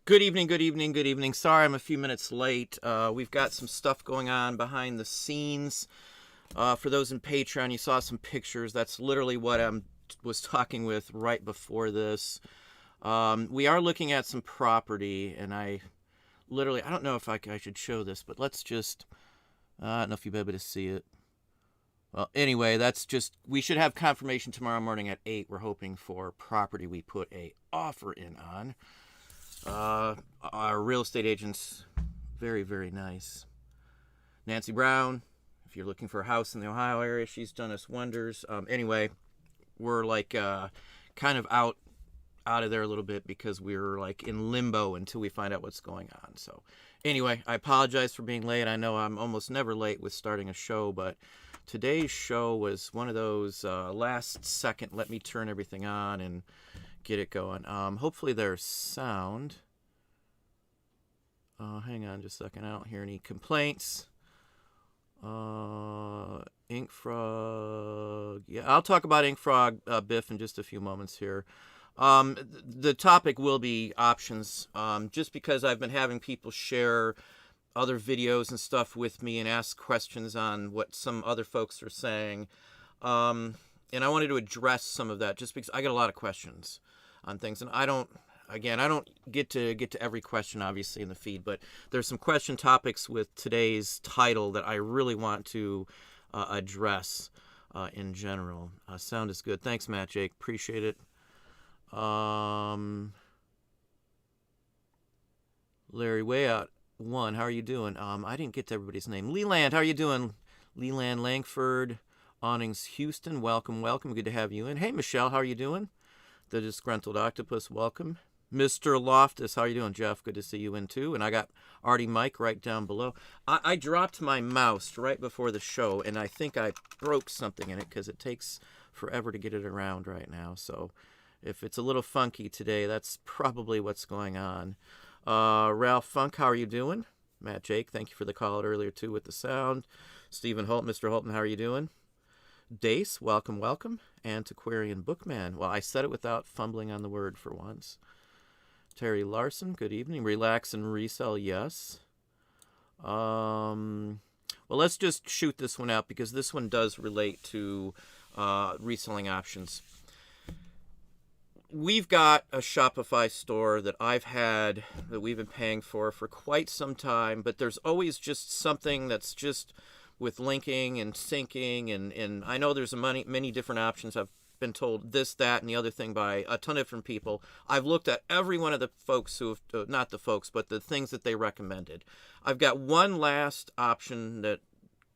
Good evening, good evening, good evening. Sorry I'm a few minutes late. We've got some stuff going on behind the scenes. For those in Patreon, you saw some pictures. That's literally what I was talking with right before this. We are looking at some property, and I don't know if I should show this, but let's just, I don't know if you'll be able to see it. Well, anyway, we should have confirmation tomorrow morning at 8. We're hoping for property we put a offer in on. Our real estate agent's very, very nice. Nancy Brown, if you're looking for a house in the Ohio area, she's done us wonders. Anyway, we're like kind of out of there a little bit because we're like in limbo until we find out what's going on. So anyway, I apologize for being late. I know I'm almost never late with starting a show, but today's show was one of those last second, let me turn everything on and get it going. Hopefully there's sound. Hang on just a second. I don't hear any complaints. Ink Frog. Yeah, I'll talk about Ink Frog, Biff, in just a few moments here. The topic will be options. Just because I've been having people share other videos and stuff with me and ask questions on what some other folks are saying. And I wanted to address some of that just because I get a lot of questions on things, and I don't get to every question obviously in the feed, but there's some question topics with today's title that I really want to address in general. Sound is good. Thanks, Matt Jake. Appreciate it. Larry Way Out 1, how are you doing? I didn't get to everybody's name. Leland, how are you doing? Leland Langford. Awnings Houston, welcome. Good to have you in. Hey, Michelle, how are you doing? The Disgruntled Octopus, welcome. Mr. Loftus, how are you doing, Jeff? Good to see you in, too. And I got Artie Mike right down below. I dropped my mouse right before the show, and I think I broke something in it because it takes forever to get it around right now. So if it's a little funky today, that's probably what's going on. Ralph Funk, how are you doing? Matt Jake, thank you for the call out earlier, too, with the sound. Stephen Holt, Mr. Holton, how are you doing? Dace, welcome. Antiquarian Bookman. Well, I said it without fumbling on the word for once. Terry Larson, good evening. Relax and resell, yes. Well, let's just shoot this one out because this one does relate to reselling options. We've got a Shopify store that we've been paying for quite some time, but there's always just something that's just with linking and syncing, and I know there's many different options. I've been told this, that, and the other thing by a ton of different people. I've looked at every one of the folks who have, not the folks, but the things that they recommended. I've got one last option that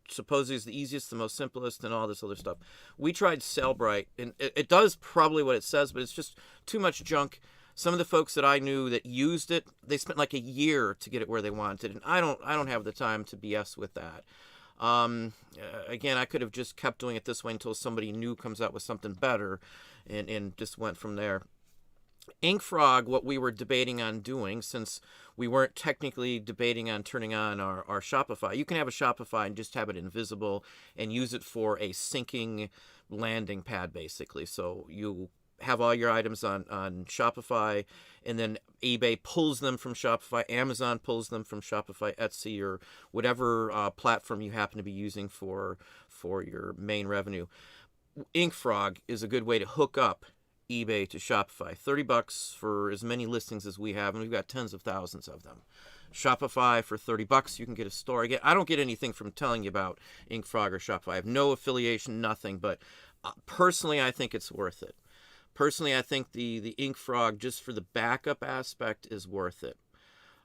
supposedly is the easiest, the most simplest, and all this other stuff. We tried Sellbrite, and it does probably what it says, but it's just too much junk. Some of the folks that I knew that used it, they spent like a year to get it where they wanted, and I don't have the time to BS with that. Again, I could have just kept doing it this way until somebody new comes out with something better and just went from there. Ink Frog, what we were debating on doing, since we weren't technically debating on turning on our Shopify, you can have a Shopify and just have it invisible and use it for a syncing landing pad, basically. So you have all your items on Shopify, and then eBay pulls them from Shopify, Amazon pulls them from Shopify, Etsy, or whatever platform you happen to be using for your main revenue. Ink Frog is a good way to hook up eBay to Shopify. $30 for as many listings as we have, and we've got tens of thousands of them. Shopify for $30, you can get a store. Again, I don't get anything from telling you about Ink Frog or Shopify. I have no affiliation, nothing, but personally, I think it's worth it. Personally, I think the Ink Frog, just for the backup aspect, is worth it.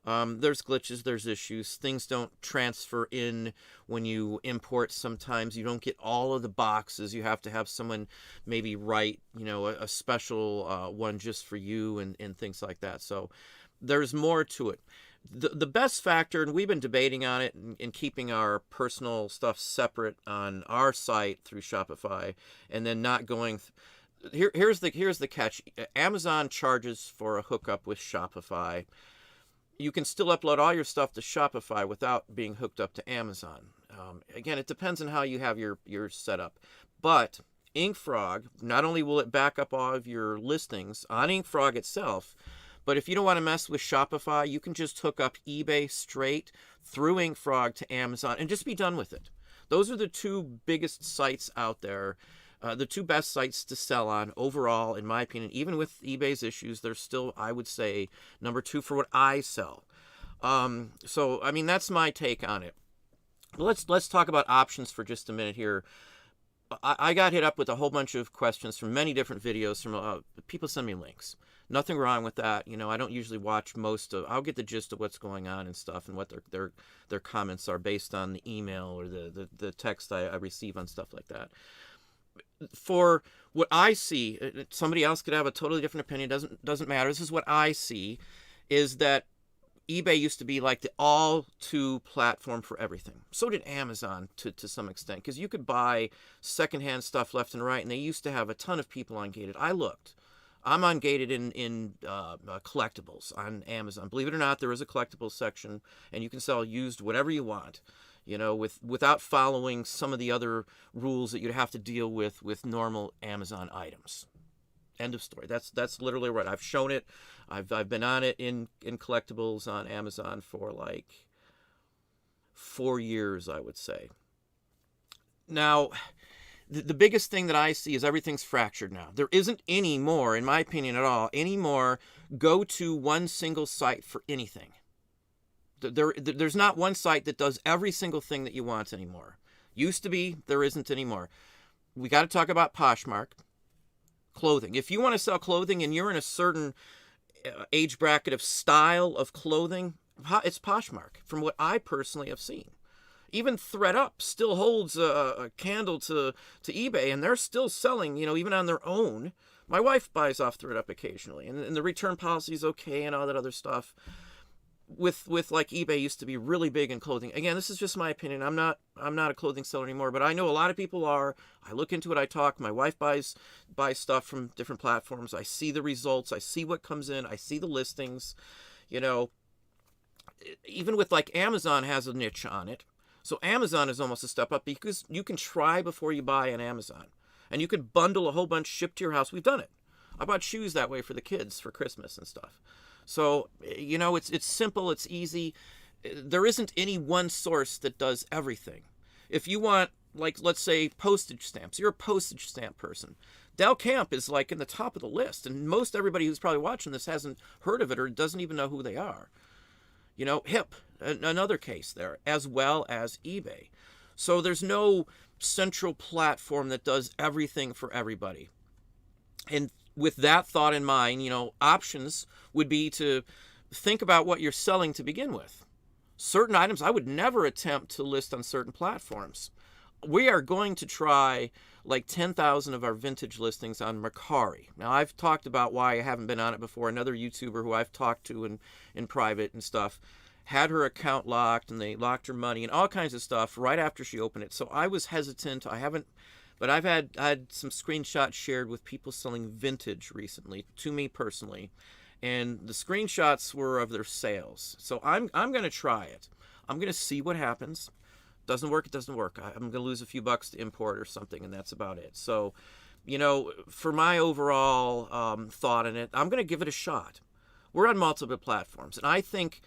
There's glitches, there's issues. Things don't transfer in when you import sometimes. You don't get all of the boxes. You have to have someone maybe write, a special one just for you and things like that. So there's more to it. The best factor, and we've been debating on it and keeping our personal stuff separate on our site through Shopify and then not going... Here's the catch. Amazon charges for a hookup with Shopify. You can still upload all your stuff to Shopify without being hooked up to Amazon. Again, it depends on how you have your setup. But Ink Frog, not only will it back up all of your listings on Ink Frog itself, But if you don't want to mess with Shopify, you can just hook up eBay straight through InkFrog to Amazon and just be done with it. Those are the two biggest sites out there, the two best sites to sell on overall, in my opinion. Even with eBay's issues, they're still, I would say, number two for what I sell. So, I mean, that's my take on it. Let's talk about options for just a minute here. I got hit up with a whole bunch of questions from many different videos from people send me links. Nothing wrong with that. You know, I don't usually watch most of. I'll get the gist of what's going on and stuff, and what their comments are based on the email or the text I receive on stuff like that. For what I see, somebody else could have a totally different opinion. Doesn't matter. This is what I see, is that eBay used to be like the all-to platform for everything. So did Amazon to some extent, because you could buy secondhand stuff left and right, and they used to have a ton of people on Gated. I looked. I'm on Gated in collectibles on Amazon. Believe it or not, there is a collectibles section, and you can sell used whatever you want, you know, without following some of the other rules that you'd have to deal with normal Amazon items. End of story. That's literally right. I've shown it. I've been on it in collectibles on Amazon for like 4 years, I would say. Now, the biggest thing that I see is everything's fractured now. There isn't any more, in my opinion at all, any more go to one single site for anything. There's not one site that does every single thing that you want anymore. Used to be, there isn't anymore. We got to talk about Poshmark. Clothing. If you want to sell clothing and you're in a certain age bracket of style of clothing, it's Poshmark, from what I personally have seen. Even ThreadUp still holds a candle to eBay, and they're still selling, you know, even on their own. My wife buys off ThreadUp occasionally, and the return policy is okay and all that other stuff. With like eBay used to be really big in clothing. Again, this is just my opinion. I'm not a clothing seller anymore, but I know a lot of people are. I look into it, I talk. My wife buys stuff from different platforms. I see the results. I see what comes in. I see the listings. You know, even with like Amazon has a niche on it. So Amazon is almost a step up, because you can try before you buy on Amazon. And you can bundle a whole bunch shipped to your house. We've done it. I bought shoes that way for the kids for Christmas and stuff. So, you know, it's simple, it's easy. There isn't any one source that does everything. If you want, like, let's say postage stamps, you're a postage stamp person. Del Camp is like in the top of the list, and most everybody who's probably watching this hasn't heard of it or doesn't even know who they are. You know, HIP, another case there, as well as eBay. So there's no central platform that does everything for everybody. And with that thought in mind, you know, options would be to think about what you're selling to begin with. Certain items I would never attempt to list on certain platforms. We are going to try like 10,000 of our vintage listings on Mercari. Now, I've talked about why I haven't been on it before. Another YouTuber who I've talked to in private and stuff had her account locked, and they locked her money and all kinds of stuff right after she opened it. So I was hesitant. But I've had some screenshots shared with people selling vintage recently, to me personally. And the screenshots were of their sales. So I'm going to try it. I'm going to see what happens. Doesn't work, it doesn't work. I'm going to lose a few bucks to import or something, and that's about it. So, you know, for my overall thought in it, I'm going to give it a shot. We're on multiple platforms, and I think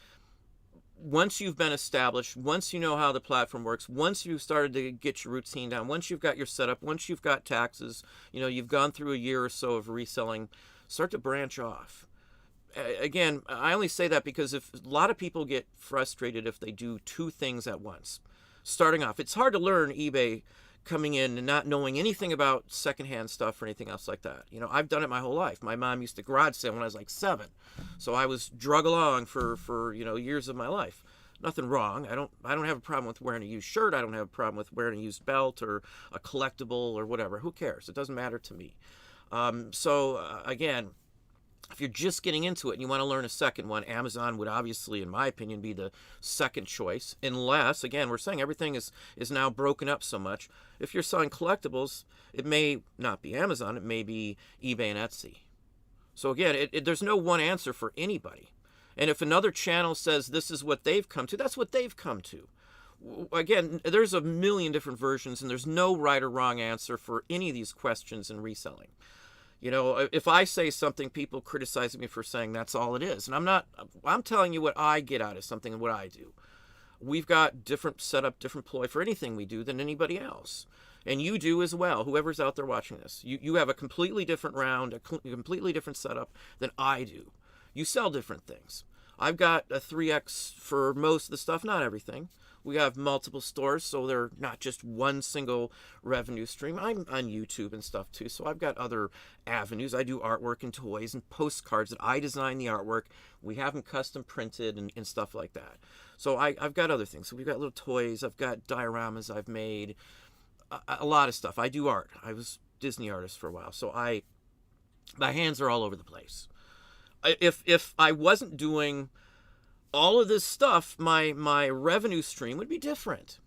once you've been established, once you know how the platform works, once you've started to get your routine down, once you've got your setup, once you've got taxes, you know, you've gone through a year or so of reselling, start to branch off. Again, I only say that because if a lot of people get frustrated if they do two things at once. Starting off, it's hard to learn eBay coming in and not knowing anything about secondhand stuff or anything else like that. You know, I've done it my whole life. My mom used to garage sale when I was like 7. So I was drug along for you know, years of my life. Nothing wrong. I don't have a problem with wearing a used shirt. I don't have a problem with wearing a used belt or a collectible or whatever. Who cares? It doesn't matter to me. Again, if you're just getting into it and you want to learn a second one, Amazon would obviously, in my opinion, be the second choice. Unless, again, we're saying everything is now broken up so much. If you're selling collectibles, it may not be Amazon. It may be eBay and Etsy. So again, there's no one answer for anybody. And if another channel says this is what they've come to, that's what they've come to. Again, there's a million different versions, and there's no right or wrong answer for any of these questions in reselling. If I say something, people criticize me for saying that's all it is. And I'm telling you what I get out of something and what I do. We've got different setup, different ploy for anything we do than anybody else. And you do as well, whoever's out there watching this. You have a completely different round, a completely different setup than I do. You sell different things. I've got a 3X for most of the stuff, not everything. We have multiple stores, so they're not just one single revenue stream. I'm on YouTube and stuff too, so I've got other avenues. I do artwork and toys and postcards that I design the artwork. We have them custom printed and stuff like that. So I've got other things. So we've got little toys. I've got dioramas I've made. A lot of stuff. I do art. I was Disney artist for a while, so my hands are all over the place. If I wasn't doing all of this stuff, my revenue stream would be different.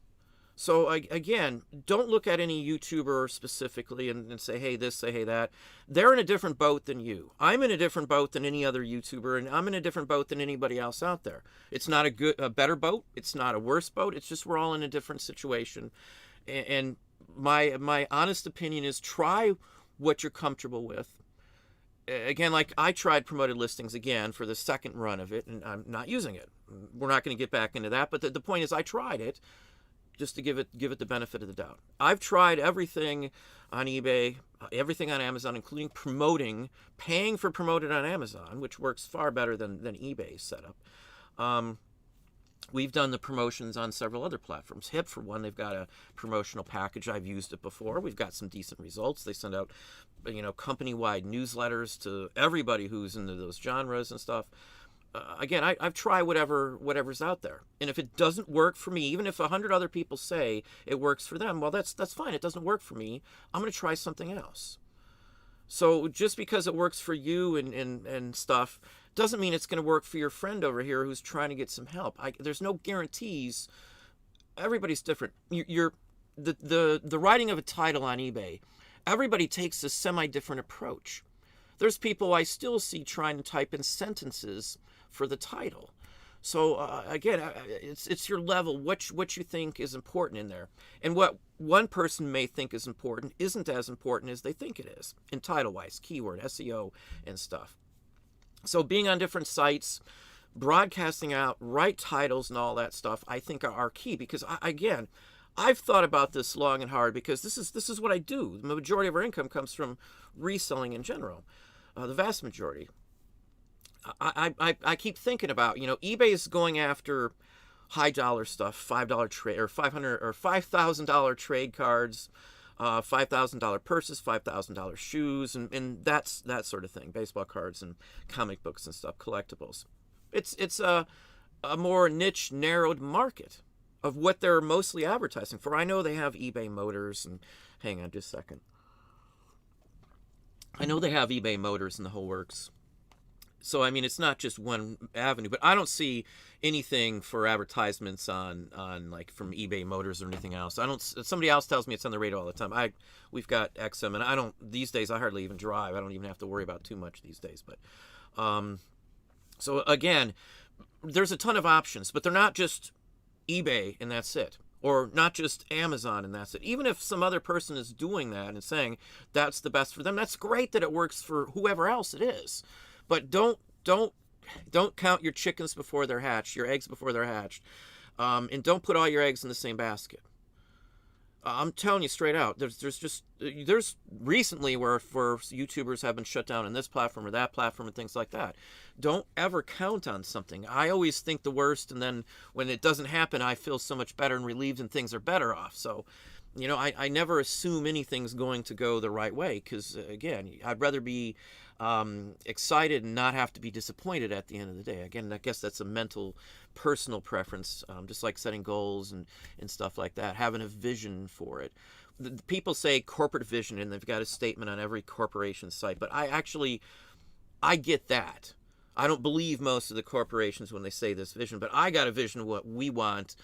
So again, don't look at any YouTuber specifically and say, hey, this, say, hey, that. They're in a different boat than you. I'm in a different boat than any other YouTuber, and I'm in a different boat than anybody else out there. It's not a better boat. It's not a worse boat. It's just we're all in a different situation. And my honest opinion is try what you're comfortable with. Again, like I tried promoted listings again for the second run of it, and I'm not using it. We're not going to get back into that, but the point is I tried it just to give it the benefit of the doubt. I've tried everything on eBay, everything on Amazon, including paying for promoted on Amazon, which works far better than eBay's setup. We've done the promotions on several other platforms. Hip, for one, they've got a promotional package. I've used it before. We've got some decent results. They send out, company-wide newsletters to everybody who's into those genres and stuff. Again, I've tried whatever's out there. And if it doesn't work for me, even if 100 other people say it works for them, well, that's fine. It doesn't work for me. I'm going to try something else. So just because it works for you and stuff doesn't mean it's going to work for your friend over here who's trying to get some help. There's no guarantees. Everybody's different. The writing of a title on eBay, everybody takes a semi-different approach. There's people I still see trying to type in sentences for the title. So again, it's your level, what you think is important in there. And what one person may think is important isn't as important as they think it is in title-wise, keyword, SEO, and stuff. So being on different sites, broadcasting out, right titles and all that stuff, I think are key because, again, I've thought about this long and hard because this is what I do. The majority of our income comes from reselling in general, the vast majority. I keep thinking about, eBay is going after high dollar stuff, $5 trade or $500 or $5,000 trade cards, $5,000 purses, $5,000 shoes, and that's that sort of thing. Baseball cards and comic books and stuff, collectibles. It's a more niche, narrowed market of what they're mostly advertising for. I know they have eBay Motors, and hang on just a second. I know they have eBay Motors and the whole works. So, I mean, it's not just one avenue, but I don't see anything for advertisements on like from eBay Motors or anything else. Somebody else tells me it's on the radar all the time. We've got XM, and these days I hardly even drive. I don't even have to worry about too much these days. But, so again, there's a ton of options, but they're not just eBay and that's it. Or not just Amazon and that's it. Even if some other person is doing that and saying that's the best for them, that's great that it works for whoever else it is. But don't count your chickens before they're hatched, your eggs before they're hatched, and don't put all your eggs in the same basket. I'm telling you straight out. There's recently where YouTubers have been shut down on this platform or that platform and things like that. Don't ever count on something. I always think the worst, and then when it doesn't happen, I feel so much better and relieved, and things are better off. So, I never assume anything's going to go the right way because, again, I'd rather be excited and not have to be disappointed at the end of the day. Again, I guess that's a mental, personal preference, just like setting goals and stuff like that, having a vision for it. The people say corporate vision, and they've got a statement on every corporation site, but I get that. I don't believe most of the corporations when they say this vision, but I got a vision of what we want.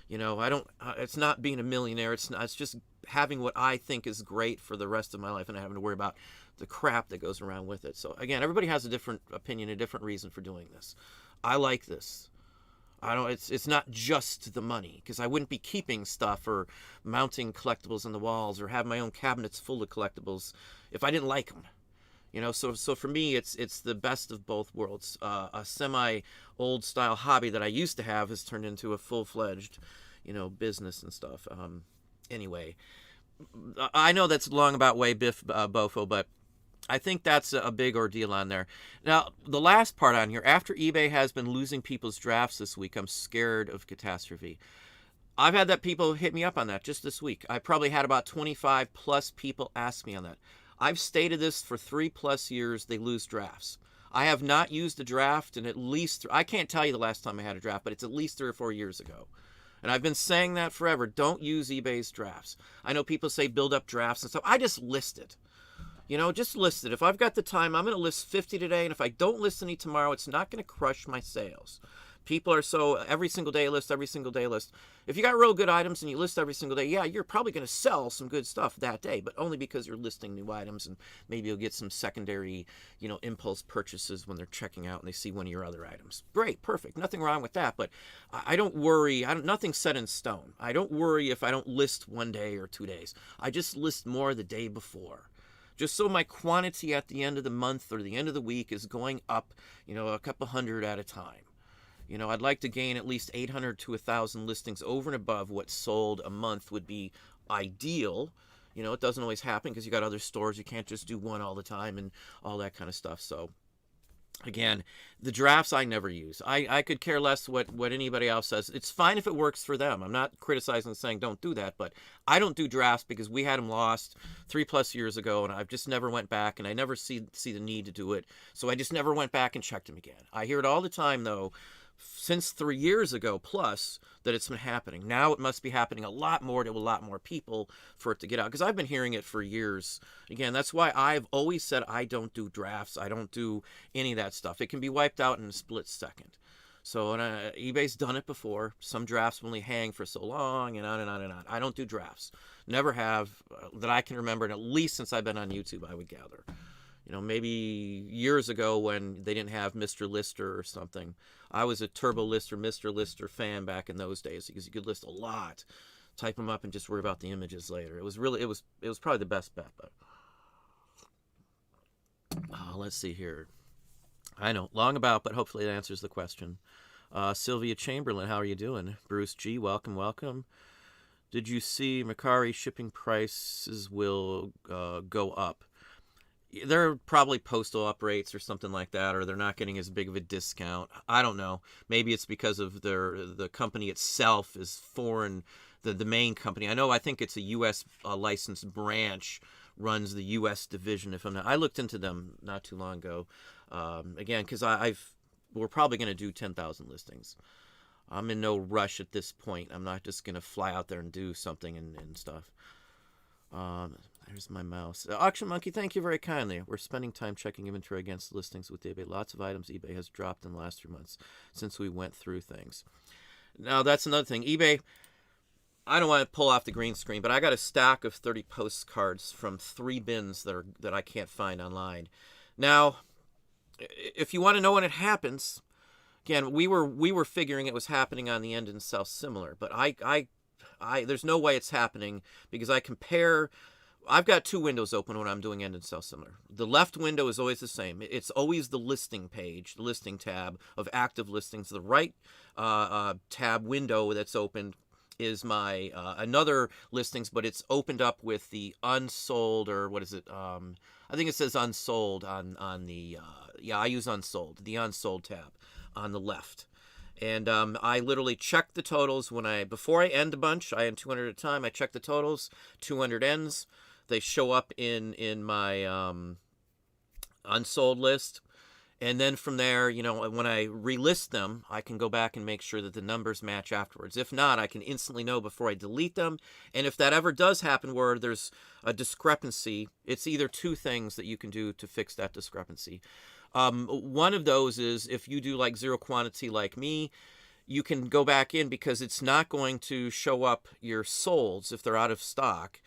It's not being a millionaire. It's just having what I think is great for the rest of my life and not having to worry about the crap that goes around with it. So again, everybody has a different opinion, a different reason for doing this. I like this. It's not just the money, because I wouldn't be keeping stuff or mounting collectibles on the walls or have my own cabinets full of collectibles if I didn't like them. So for me, it's the best of both worlds. A semi old style hobby that I used to have has turned into a full-fledged, business and stuff. Anyway, I know that's long about way biff bofo, but I think that's a big ordeal on there. Now, the last part on here, after eBay has been losing people's drafts this week, I'm scared of catastrophe. I've had that people hit me up on that just this week. I probably had about 25 plus people ask me on that. I've stated this for 3+ years, they lose drafts. I have not used a draft in at least, I can't tell you the last time I had a draft, but it's at least 3 or 4 years ago. And I've been saying that forever. Don't use eBay's drafts. I know people say build up drafts and stuff. I just list it. Just list it. If I've got the time, I'm going to list 50 today. And if I don't list any tomorrow, it's not going to crush my sales. People are so every single day list, every single day list. If you got real good items and you list every single day, yeah, you're probably going to sell some good stuff that day, but only because you're listing new items, and maybe you'll get some secondary, impulse purchases when they're checking out and they see one of your other items. Great, perfect, nothing wrong with that. But I don't worry. Nothing's set in stone. I don't worry if I don't list one day or 2 days. I just list more the day before. Just so my quantity at the end of the month or the end of the week is going up, a couple hundred at a time. I'd like to gain at least 800 to 1,000 listings over and above what sold a month would be ideal. It doesn't always happen because you got other stores. You can't just do one all the time and all that kind of stuff. So, again, the drafts I never use. I could care less what anybody else says. It's fine if it works for them. I'm not criticizing and saying don't do that, but I don't do drafts because we had them lost 3+ years ago, and I've just never went back, and I never see the need to do it. So I just never went back and checked them again. I hear it all the time, though, since 3 years ago plus, that it's been happening. Now it must be happening a lot more to a lot more people for it to get out, because I've been hearing it for years. Again, that's why I've always said I don't do drafts. I don't do any of that stuff. It can be wiped out in a split second. So eBay's done it before. Some drafts only hang for so long, and on and on and on. I don't do drafts. Never have, that I can remember, and at least since I've been on YouTube, I would gather. Maybe years ago when they didn't have Mr. Lister or something. I was a Turbo Lister, Mr. Lister fan back in those days because you could list a lot, type them up, and just worry about the images later. It was probably the best bet. But let's see here. I know, long about, but hopefully it answers the question. Sylvia Chamberlain, how are you doing? Bruce G, welcome. Did you see Mercari shipping prices will go up? They're probably postal up rates or something like that, or they're not getting as big of a discount. I don't know. Maybe it's because of the company itself is foreign, the main company. I think it's a U.S. Licensed branch runs the U.S. division. I looked into them not too long ago. Again, because we're probably going to do 10,000 listings. I'm in no rush at this point. I'm not just going to fly out there and do something and stuff. There's my mouse. Auction Monkey, thank you very kindly. We're spending time checking inventory against listings with eBay. Lots of items eBay has dropped in the last 3 months since we went through things. Now, that's another thing. eBay, I don't want to pull off the green screen, but I got a stack of 30 postcards from 3 bins that I can't find online. Now, if you want to know when it happens, again, we were figuring it was happening on the end and sell similar, but I there's no way it's happening because I compare. I've got 2 windows open when I'm doing end and sell similar. The left window is always the same. It's always the listing page, the listing tab of active listings. The right tab window that's opened is my another listings, but it's opened up with the unsold, or what is it? I think it says unsold on the I use unsold, the unsold tab on the left. And I literally check the totals before I end a bunch. I end 200 at a time. I check the totals. 200 ends. They show up in my unsold list. And then from there, when I relist them, I can go back and make sure that the numbers match afterwards. If not, I can instantly know before I delete them. And if that ever does happen where there's a discrepancy, it's either 2 things that you can do to fix that discrepancy. One of those is if you do like zero quantity like me, you can go back in because it's not going to show up your solds if they're out of stock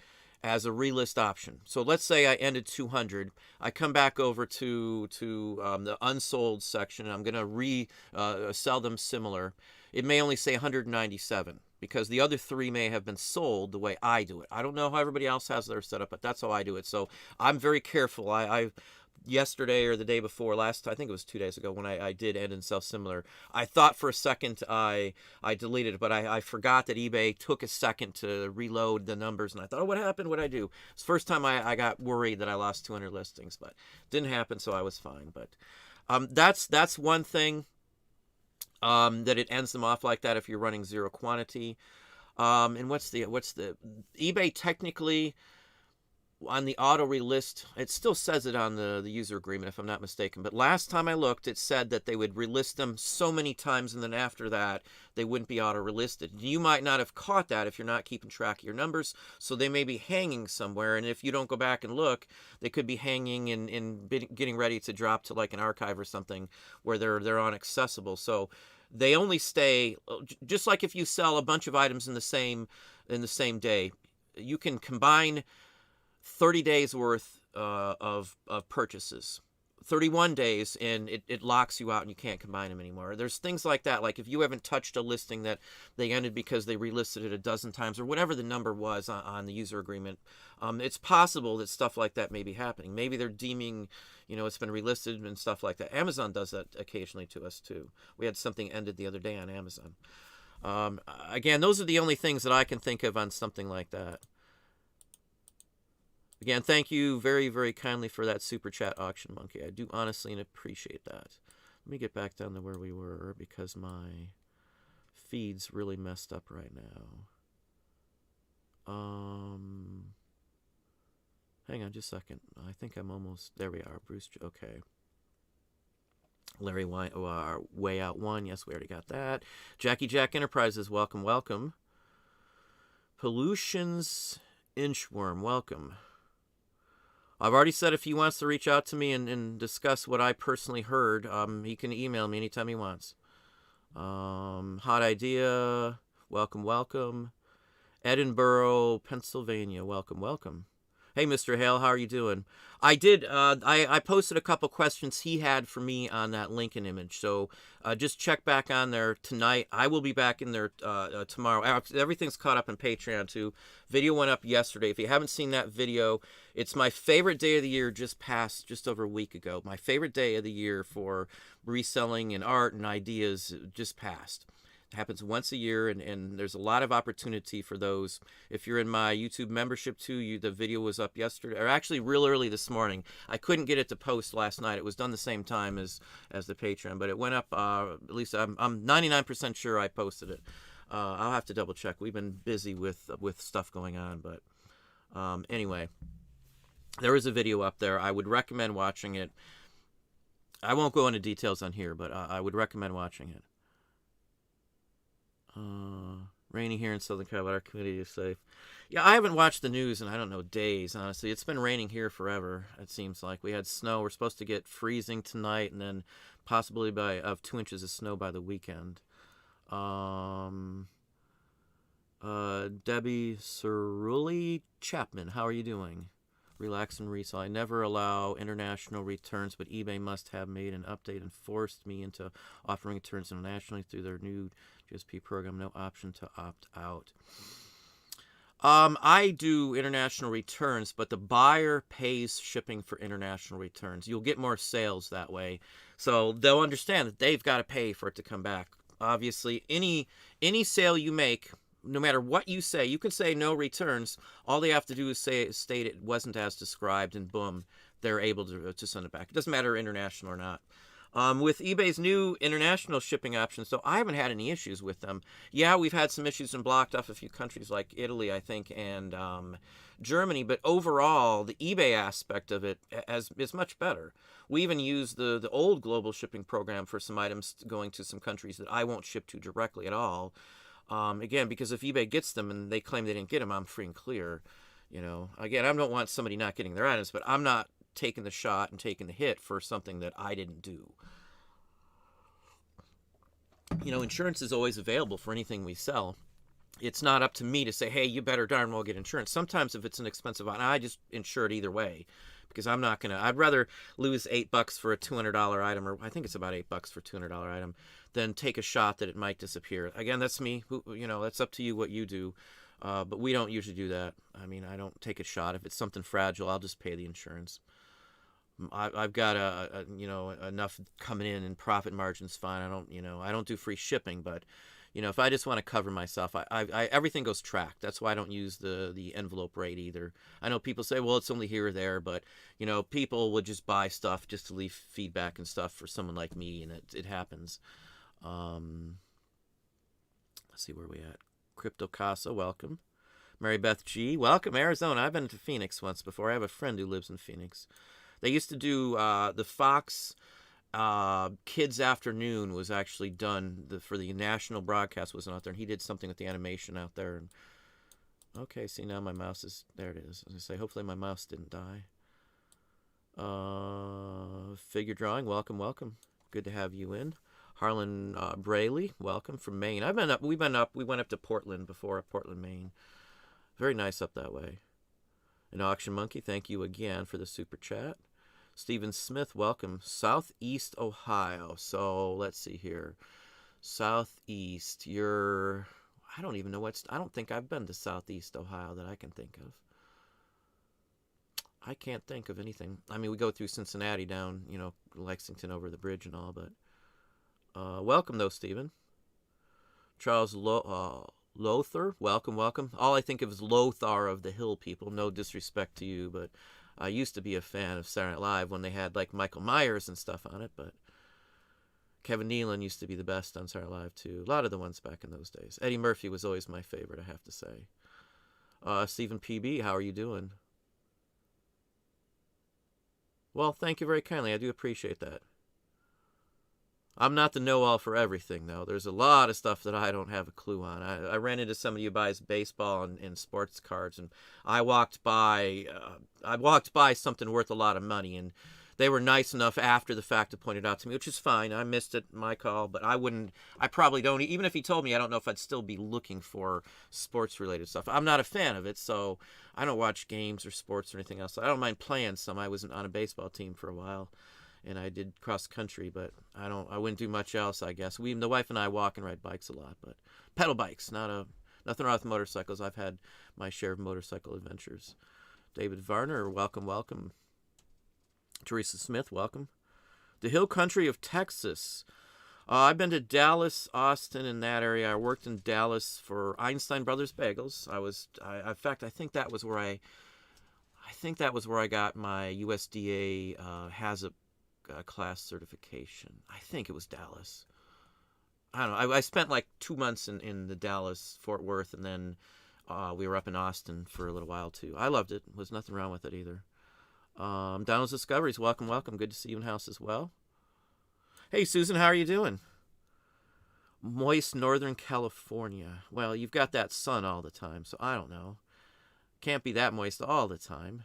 as a relist option. So let's say I ended 200. I come back over to the unsold section, and I'm going to sell them similar. It may only say 197 because the other 3 may have been sold the way I do it. I don't know how everybody else has their setup, but that's how I do it. So I'm very careful. yesterday or the day before, I think it was 2 days ago when I did end in self-similar. I thought for a second I deleted it, but I forgot that eBay took a second to reload the numbers, and I thought, oh, what happened? What'd I do? It's the first time I got worried that I lost 200 listings, but didn't happen, so I was fine. But that's one thing, that it ends them off like that if you're running zero quantity. And what's the eBay technically on the auto relist, it still says it on the user agreement if I'm not mistaken, but last time I looked it said that they would relist them so many times and then after that they wouldn't be auto relisted. You might not have caught that if you're not keeping track of your numbers, so they may be hanging somewhere, and if you don't go back and look, they could be hanging and getting ready to drop to like an archive or something where they're unaccessible. So they only stay, just like if you sell a bunch of items in the same day, you can combine 30 days worth of purchases, 31 days, and it locks you out and you can't combine them anymore. There's things like that, like if you haven't touched a listing that they ended because they relisted it a dozen times or whatever the number was on the user agreement, it's possible that stuff like that may be happening. Maybe they're deeming, it's been relisted and stuff like that. Amazon does that occasionally to us too. We had something ended the other day on Amazon. Again, those are the only things that I can think of on something like that. Again, thank you very, very kindly for that super chat, Auction Monkey. I do honestly appreciate that. Let me get back down to where we were because my feed's really messed up right now. Hang on just a second. I think I'm almost... There we are. Bruce... Okay. Larry Way Out 1. Yes, we already got that. Jackie Jack Enterprises. Welcome, welcome. Pollution's Inchworm. Welcome. I've already said if he wants to reach out to me and discuss what I personally heard, he can email me anytime he wants. Hot Idea, welcome, welcome. Edinburgh, Pennsylvania, welcome, welcome. Hey, Mr. Hale, how are you doing? I did, I posted a couple questions he had for me on that Lincoln image, so just check back on there tonight. I will be back in there tomorrow. Everything's caught up in Patreon, too. Video went up yesterday. If you haven't seen that video, it's my favorite day of the year, just over a week ago. My favorite day of the year for reselling and art and ideas just passed. It happens once a year, and there's a lot of opportunity for those. If you're in my YouTube membership too, the video was up yesterday, or actually real early this morning. I couldn't get it to post last night. It was done the same time as the Patreon, but it went up. At least I'm 99% sure I posted it. I'll have to double check. We've been busy with stuff going on, but anyway, there is a video up there. I would recommend watching it. I won't go into details on here, but I would recommend watching it. Raining here in Southern Carolina. Our community is safe. Yeah, I haven't watched the news in, I don't know, days, honestly. It's been raining here forever, it seems like. We had snow. We're supposed to get freezing tonight and then possibly of 2 inches of snow by the weekend. Debbie Cerulli Chapman, how are you doing? Relax and resell. I never allow international returns, but eBay must have made an update and forced me into offering returns internationally through their new GSP program. No option to opt out. I do international returns, but the buyer pays shipping for international returns. You'll get more sales that way. So they'll understand that they've got to pay for it to come back. Obviously, any sale you make, no matter what you say, you can say no returns. All they have to do is state it wasn't as described, and boom, they're able to send it back. It doesn't matter international or not. With eBay's new international shipping options, so I haven't had any issues with them. Yeah, we've had some issues and blocked off a few countries like Italy, I think, and Germany, but overall, the eBay aspect of it is much better. We even use the old global shipping program for some items going to some countries that I won't ship to directly at all. Again, because if eBay gets them and they claim they didn't get them, I'm free and clear. Again, I don't want somebody not getting their items, but I'm not taking the shot and taking the hit for something that I didn't do. Insurance is always available for anything we sell. It's not up to me to say, hey, you better darn well get insurance. Sometimes if it's an expensive item, I just insure it either way, because I'm not going to, I'd rather lose $8 for a $200 item, or I think it's about $8 for a $200 item, than take a shot that it might disappear. Again, that's me. That's up to you what you do. But we don't usually do that. I mean, I don't take a shot. If it's something fragile, I'll just pay the insurance. I've got enough coming in profit margins fine. I don't do free shipping, but if I just want to cover myself, I everything goes tracked. That's why I don't use the envelope rate either. I know people say, well, it's only here or there, but people would just buy stuff just to leave feedback and stuff for someone like me, and it happens. Let's see where we at. Crypto Casa, welcome. Mary Beth G, welcome. Arizona. I've been to Phoenix once before. I have a friend who lives in Phoenix. They used to do the Fox Kids Afternoon was actually done for the national broadcast wasn't out there, and he did something with the animation out there. And okay, see now my mouse is there. It is. I was gonna say hopefully my mouse didn't die. Figure drawing, welcome, welcome. Good to have you in. Harlan Brayley, welcome from Maine. I've been up. We went up to Portland before, Portland, Maine. Very nice up that way. An Auction Monkey, thank you again for the super chat. Stephen Smith, welcome. Southeast Ohio. So let's see here. Southeast. I don't even know I don't think I've been to Southeast Ohio that I can think of. I can't think of anything. I mean, we go through Cincinnati down, Lexington over the bridge and all, but welcome though, Stephen. Charles Lothar, welcome, welcome. All I think of is Lothar of the Hill people. No disrespect to you, but I used to be a fan of Saturday Night Live when they had like Michael Myers and stuff on it, but Kevin Nealon used to be the best on Saturday Night Live too. A lot of the ones back in those days. Eddie Murphy was always my favorite, I have to say. Stephen PB, how are you doing? Well, thank you very kindly. I do appreciate that. I'm not the know-all for everything, though. There's a lot of stuff that I don't have a clue on. I ran into somebody who buys baseball and sports cards, and I walked by something worth a lot of money, and they were nice enough after the fact to point it out to me, which is fine. I missed it, my call, but I probably don't. Even if he told me, I don't know if I'd still be looking for sports-related stuff. I'm not a fan of it, so I don't watch games or sports or anything else. I don't mind playing some. I was on a baseball team for a while, and I did cross country, but I wouldn't do much else, I guess. The wife and I walk and ride bikes a lot, but pedal bikes, nothing wrong with motorcycles. I've had my share of motorcycle adventures. David Varner, welcome, welcome. Teresa Smith, welcome. The Hill Country of Texas. I've been to Dallas, Austin, in that area. I worked in Dallas for Einstein Brothers Bagels. In fact, I think that was where I got my USDA HACCP class certification. I think it was Dallas. I don't know. I spent like 2 months in the Dallas, Fort Worth, and then we were up in Austin for a little while too. I loved it. There's nothing wrong with it either. Donald's Discoveries, welcome, welcome. Good to see you in house as well. Hey, Susan, how are you doing? Moist Northern California. Well, you've got that sun all the time, so I don't know. Can't be that moist all the time.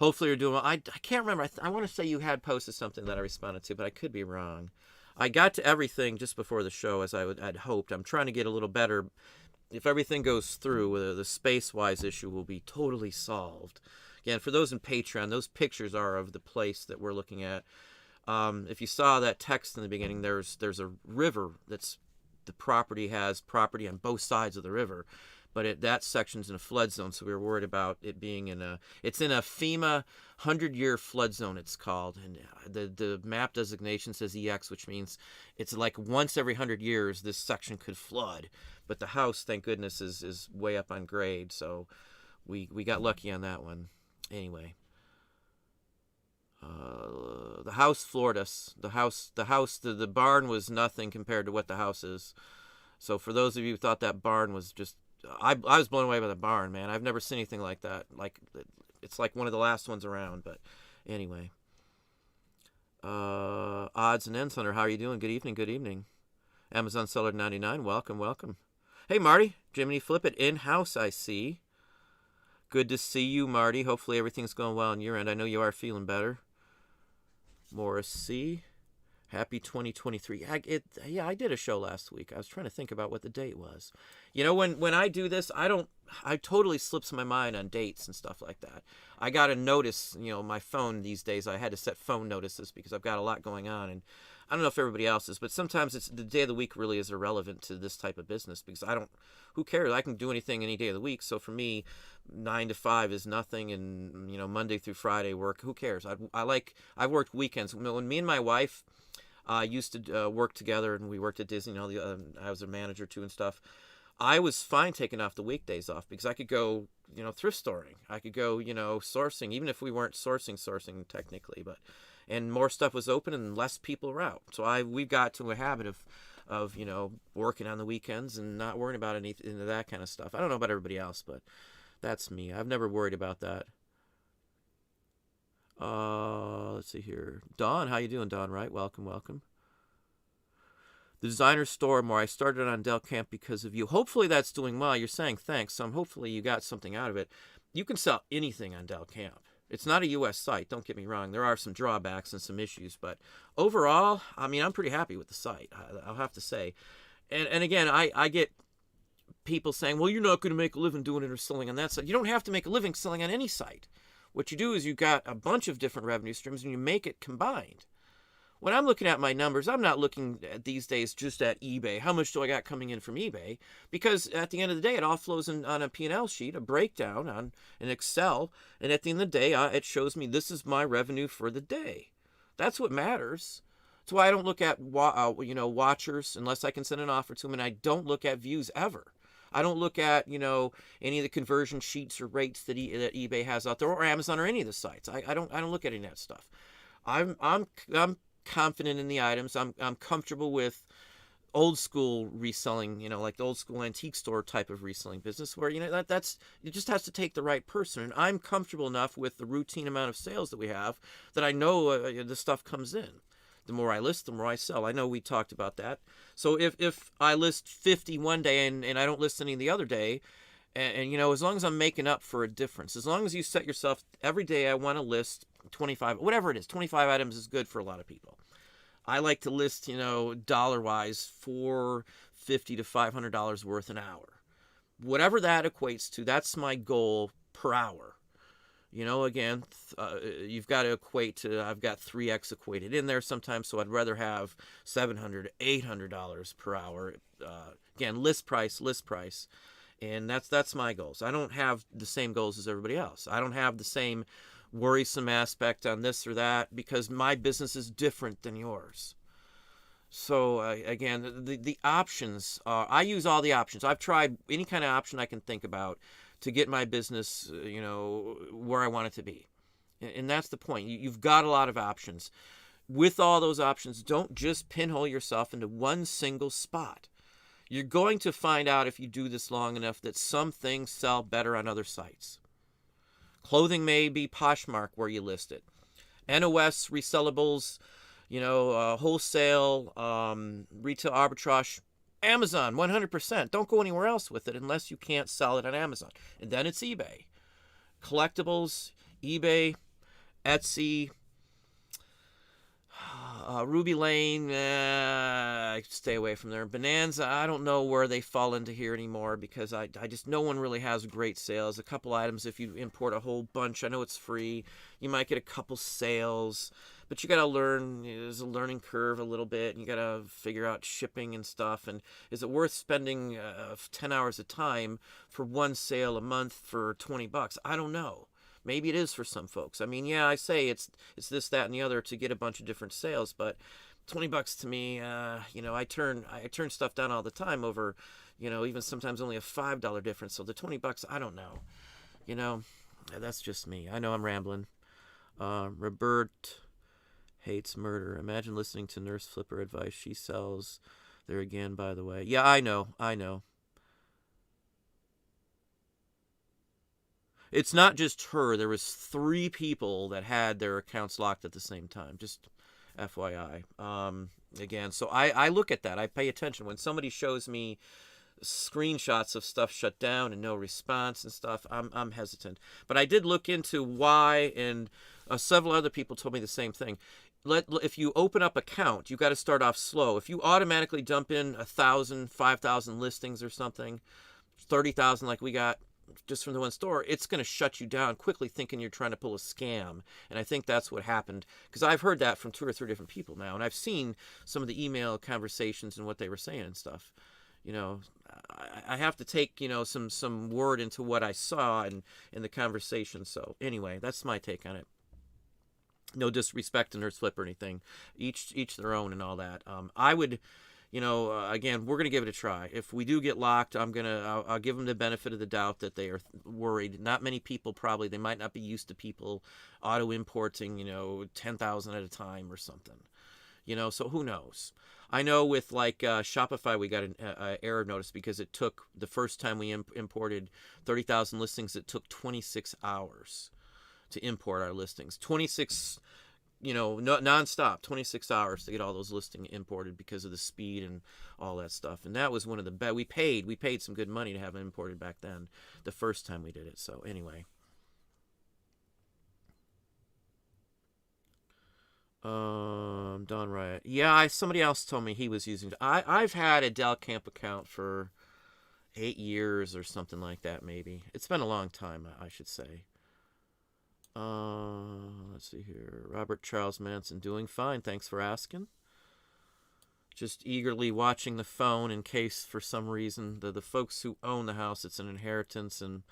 Hopefully you're doing well. I can't remember. I want to say you had posted something that I responded to, but I could be wrong. I got to everything just before the show as I'd hoped. I'm trying to get a little better. If everything goes through, the space-wise issue will be totally solved. Again, for those in Patreon, those pictures are of the place that we're looking at. If you saw that text in the beginning, there's a river the property has property on both sides of the river, but that section's in a flood zone, so we were worried about it being it's in a FEMA 100-year flood zone, it's called, and the map designation says EX, which means it's like once every 100 years this section could flood. But the house, thank goodness, is way up on grade, so we got lucky on that one. Anyway, the house floored us. The barn was nothing compared to what the house is. So for those of you who thought that barn was just, I was blown away by the barn, man. I've never seen anything like that. Like, it's like one of the last ones around. But anyway, Odds and Ends Hunter, how are you doing? Good evening. Good evening. Amazon Seller 99, welcome, welcome. Hey, Marty, Jiminy Flip It in-house, I see. Good to see you, Marty. Hopefully everything's going well on your end. I know you are feeling better. Morris C. Happy 2023. I did a show last week. I was trying to think about what the date was. When I do this, I totally slips my mind on dates and stuff like that. I got a notice, my phone these days. I had to set phone notices because I've got a lot going on, and I don't know if everybody else is, but sometimes it's the day of the week really is irrelevant to this type of business because who cares? I can do anything any day of the week. So for me, 9 to 5 is nothing, and Monday through Friday work. Who cares? I've worked weekends. When me and my wife used to work together, and we worked at Disney. I was a manager too and stuff. I was fine taking off the weekdays off because I could go, thrift storing. I could go, sourcing, even if we weren't sourcing technically, and more stuff was open and less people were out. So we've got to a habit of working on the weekends and not worrying about any of that kind of stuff. I don't know about everybody else, but that's me. I've never worried about that. Let's see here. Dawn, how you doing, Dawn? Right? Welcome. The designer store more. I started on Del Camp because of you. Hopefully that's doing well. You're saying thanks. So hopefully you got something out of it. You can sell anything on Del Camp. It's not a U.S. site. Don't get me wrong. There are some drawbacks and some issues. But overall, I'm pretty happy with the site. I'll have to say. And again, I get people saying, well, you're not going to make a living doing it or selling on that site. You don't have to make a living selling on any site. What you do is you've got a bunch of different revenue streams and you make it combined. When I'm looking at my numbers, I'm not looking at these days just at eBay. How much do I got coming in from eBay? Because at the end of the day, it all flows on a P&L sheet, a breakdown on an Excel. And at the end of the day, it shows me this is my revenue for the day. That's what matters. That's why I don't look at watchers unless I can send an offer to them. And I don't look at views ever. I don't look at, any of the conversion sheets or rates that eBay has out there, or Amazon, or any of the sites. I don't look at any of that stuff. I'm confident in the items. I'm comfortable with old school reselling, like the old school antique store type of reselling business where, that's it just has to take the right person. And I'm comfortable enough with the routine amount of sales that we have that I know the stuff comes in. The more I list, the more I sell. I know we talked about that. So if I list 50 one day and I don't list any the other day, and as long as I'm making up for a difference, as long as you set yourself every day, I want to list 25, whatever it is, 25 items is good for a lot of people. I like to list, dollar-wise, $450 to $500 worth an hour. Whatever that equates to, that's my goal per hour. Again, you've got to equate to, I've got 3x equated in there sometimes, so I'd rather have $700, $800 per hour. Again, list price. And that's my goals. I don't have the same goals as everybody else. I don't have the same worrisome aspect on this or that because my business is different than yours. So again, the options, I use all the options. I've tried any kind of option I can think about to get my business, where I want it to be. And that's the point. You've got a lot of options. With all those options, don't just pinhole yourself into one single spot. You're going to find out if you do this long enough that some things sell better on other sites. Clothing may be Poshmark where you list it. NOS, resellables, wholesale, retail arbitrage, Amazon, 100%. Don't go anywhere else with it unless you can't sell it on Amazon. And then it's eBay. Collectibles, eBay, Etsy, Ruby Lane, stay away from there. Bonanza, I don't know where they fall into here anymore because I just, no one really has great sales. A couple items, if you import a whole bunch, I know it's free. You might get a couple sales, but you got to learn, there's a learning curve a little bit, and you got to figure out shipping and stuff. And is it worth spending 10 hours of time for one sale a month for $20? I don't know. Maybe it is for some folks. I say it's this, that, and the other to get a bunch of different sales, but $20 to me, I turn stuff down all the time over, even sometimes only a $5 difference. So the $20, I don't know. That's just me. I know I'm rambling. Robert hates murder. Imagine listening to Nurse Flipper advice. She sells there again, by the way. Yeah, I know. It's not just her. There was 3 people that had their accounts locked at the same time. Just FYI. Again, so I look at that. I pay attention. When somebody shows me screenshots of stuff shut down and no response and stuff, I'm hesitant. But I did look into why, and several other people told me the same thing. If you open up account, you got to start off slow. If you automatically dump in 1,000, 5,000 listings or something, 30,000 like we got, just from the one store, it's going to shut you down quickly thinking you're trying to pull a scam. And I think that's what happened, because I've heard that from 2 or 3 different people now, and I've seen some of the email conversations and what they were saying and stuff. You know, I have to take, some word into what I saw in the conversation. So anyway, that's my take on it. No disrespect to Nurse Flip or anything. Each their own and all that. I would, again, we're gonna give it a try. If we do get locked, I'll give them the benefit of the doubt that they are worried. Not many people probably. They might not be used to people auto importing, 10,000 at a time or something. So who knows? I know with like Shopify, we got an error notice because it took, the first time we imported 30,000 listings, it took 26 hours to import our listings. 26, nonstop, 26 hours to get all those listings imported because of the speed and all that stuff. And that was one of the best. We paid some good money to have it imported back then, the first time we did it. So anyway. Don Riot. Yeah, somebody else told me he was using. I've had a Del Camp account for 8 years or something like that. Maybe it's been a long time, I should say. Let's see here. Robert Charles Manson, doing fine. Thanks for asking. Just eagerly watching the phone in case for some reason the folks who own the house, it's an inheritance, and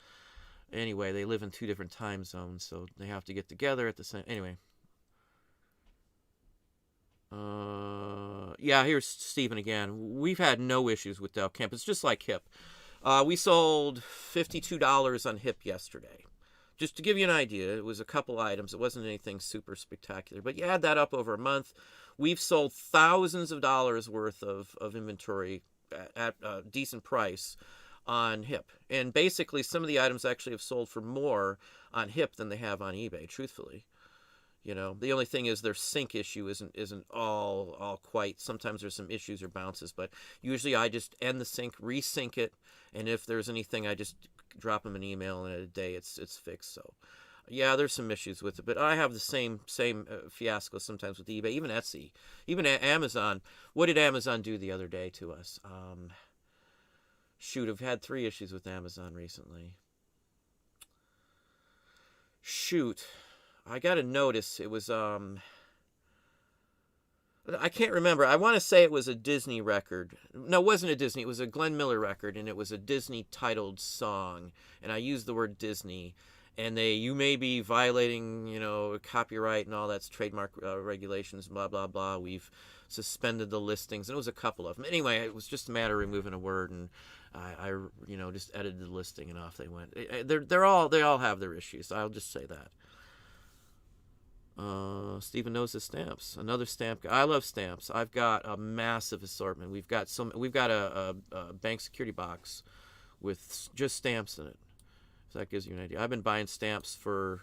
anyway, they live in 2 different time zones, so they have to get together at the same. Anyway. Yeah, here's Stephen again. We've had no issues with Del Camp. It's just like HIP. We sold $52 on HIP yesterday. Just to give you an idea, it was a couple items. It wasn't anything super spectacular. But you add that up over a month, we've sold thousands of dollars worth of inventory at a decent price on HIP. And basically, some of the items actually have sold for more on HIP than they have on eBay, truthfully. The only thing is their sync issue isn't all quite. Sometimes there's some issues or bounces, but usually I just end the sync, resync it, and if there's anything, I just drop them an email, and in a day it's fixed. So, yeah, there's some issues with it, but I have the same fiasco sometimes with eBay, even Etsy, even Amazon. What did Amazon do the other day to us? I've had 3 issues with Amazon recently. I got a notice. It was, I can't remember. I want to say it was a Disney record. No, it wasn't a Disney. It was a Glenn Miller record, and it was a Disney titled song. And I used the word Disney. And you may be violating, copyright and all that's trademark regulations, blah, blah, blah. We've suspended the listings. And it was a couple of them. Anyway, it was just a matter of removing a word, and I just edited the listing, and off they went. They all have their issues. I'll just say that. Stephen knows his stamps. Another stamp guy. I love stamps. I've got a massive assortment. We've got a bank security box with just stamps in it. So that gives you an idea. I've been buying stamps for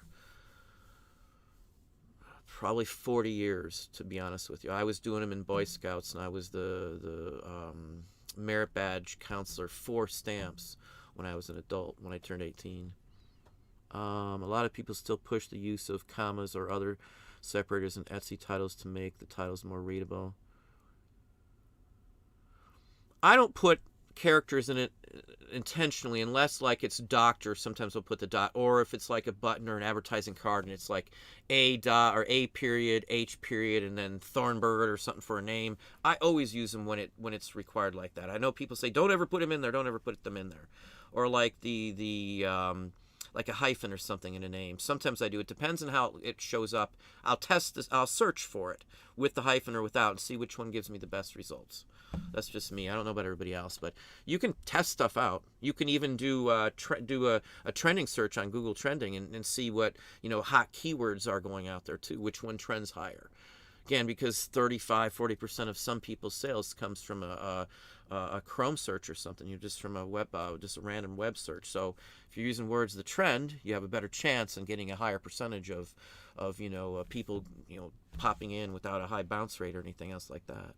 probably 40 years, to be honest with you. I was doing them in Boy Scouts, and I was the merit badge counselor for stamps when I was an adult, when I turned 18. A lot of people still push the use of commas or other separators in Etsy titles to make the titles more readable. I don't put characters in it intentionally, unless like it's doctor. Sometimes I'll put the dot, or if it's like a button or an advertising card and it's like A dot or A period, H period, and then Thornbird or something for a name. I always use them when it's required like that. I know people say don't ever put them in there, don't ever put them in there, or like like a hyphen or something in a name. Sometimes I do. It depends on how it shows up. I'll test this. I'll search for it with the hyphen or without and see which one gives me the best results. That's just me. I don't know about everybody else, but you can test stuff out. You can even do a trending search on Google Trending and see what hot keywords are going out there too. Which one trends higher? Again, because 35-40% of some people's sales comes from a Chrome search or something. Just from a web, just a random web search. So if you're using words the trend, you have a better chance in getting a higher percentage of people popping in without a high bounce rate or anything else like that.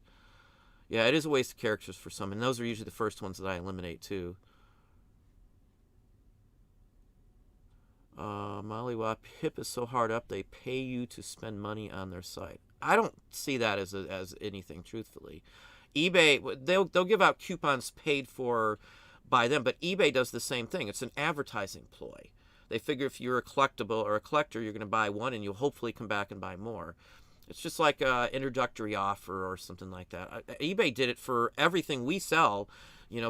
Yeah, it is a waste of characters for some, and those are usually the first ones that I eliminate too. Mollywop, HIP is so hard up they pay you to spend money on their site. I don't see that as anything, truthfully. eBay, they'll give out coupons paid for by them. But eBay does the same thing. It's an advertising ploy. They figure if you're a collectible or a collector, you're going to buy one and you'll hopefully come back and buy more. It's just like an introductory offer or something like that. eBay did it for everything we sell,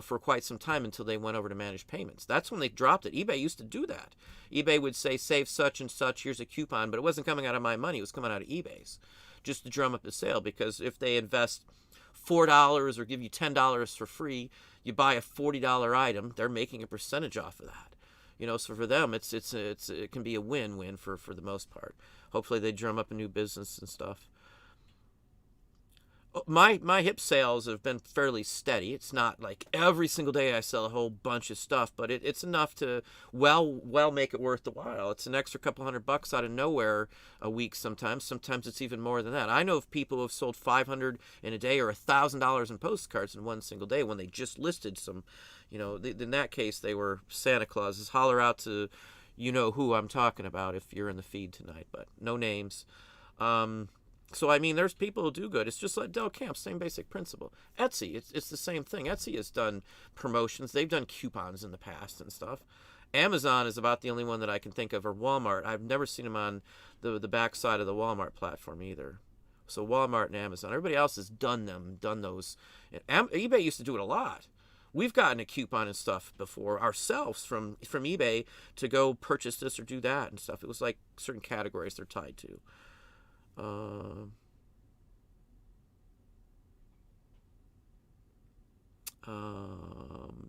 for quite some time until they went over to managed payments. That's when they dropped it. eBay used to do that. eBay would say, save such and such, here's a coupon, but it wasn't coming out of my money. It was coming out of eBay's just to drum up the sale, because if they invest $4 or give you $10 for free, you buy a $40 item, they're making a percentage off of that. So for them, it can be a win-win for the most part. Hopefully they drum up a new business and stuff. My hip sales have been fairly steady. It's not like every single day I sell a whole bunch of stuff, but it's enough to well make it worth the while. It's an extra couple $100 out of nowhere a week sometimes. Sometimes it's even more than that. I know of people who have sold $500 in a day or $1,000 in postcards in one single day when they just listed some. In that case, they were Santa Clauses. Holler out to who I'm talking about if you're in the feed tonight, but no names. So, there's people who do good. It's just like Del Camp, same basic principle. Etsy, it's the same thing. Etsy has done promotions. They've done coupons in the past and stuff. Amazon is about the only one that I can think of, or Walmart. I've never seen them on the backside of the Walmart platform either. So Walmart and Amazon. Everybody else has done those. eBay used to do it a lot. We've gotten a coupon and stuff before ourselves from eBay to go purchase this or do that and stuff. It was like certain categories they're tied to.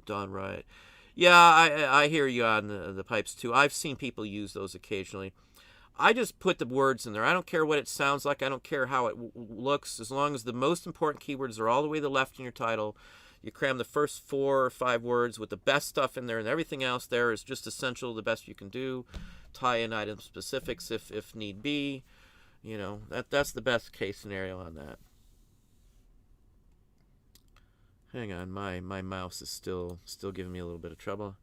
Done right. Yeah, I hear you on the pipes too. I've seen people use those occasionally. I just put the words in there. I don't care what it sounds like. I don't care how it looks. As long as the most important keywords are all the way to the left in your title. You cram the first 4 or 5 words with the best stuff in there, and everything else there is just essential, the best you can do. Tie in item specifics if need be. That's the best case scenario on that. Hang on, my mouse is still giving me a little bit of trouble.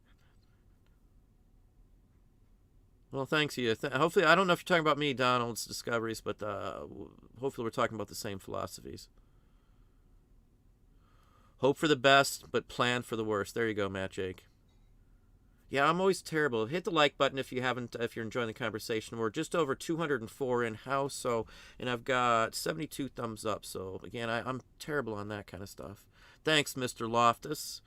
Well, thanks you. Hopefully, I don't know if you're talking about me, Donald's Discoveries, but hopefully we're talking about the same philosophies. Hope for the best, but plan for the worst. There you go, Matt Jake. Yeah, I'm always terrible. Hit the like button if you're enjoying the conversation. We're just over 204 in-house, and I've got 72 thumbs up. So again, I'm terrible on that kind of stuff. Thanks, Mr. Loftus.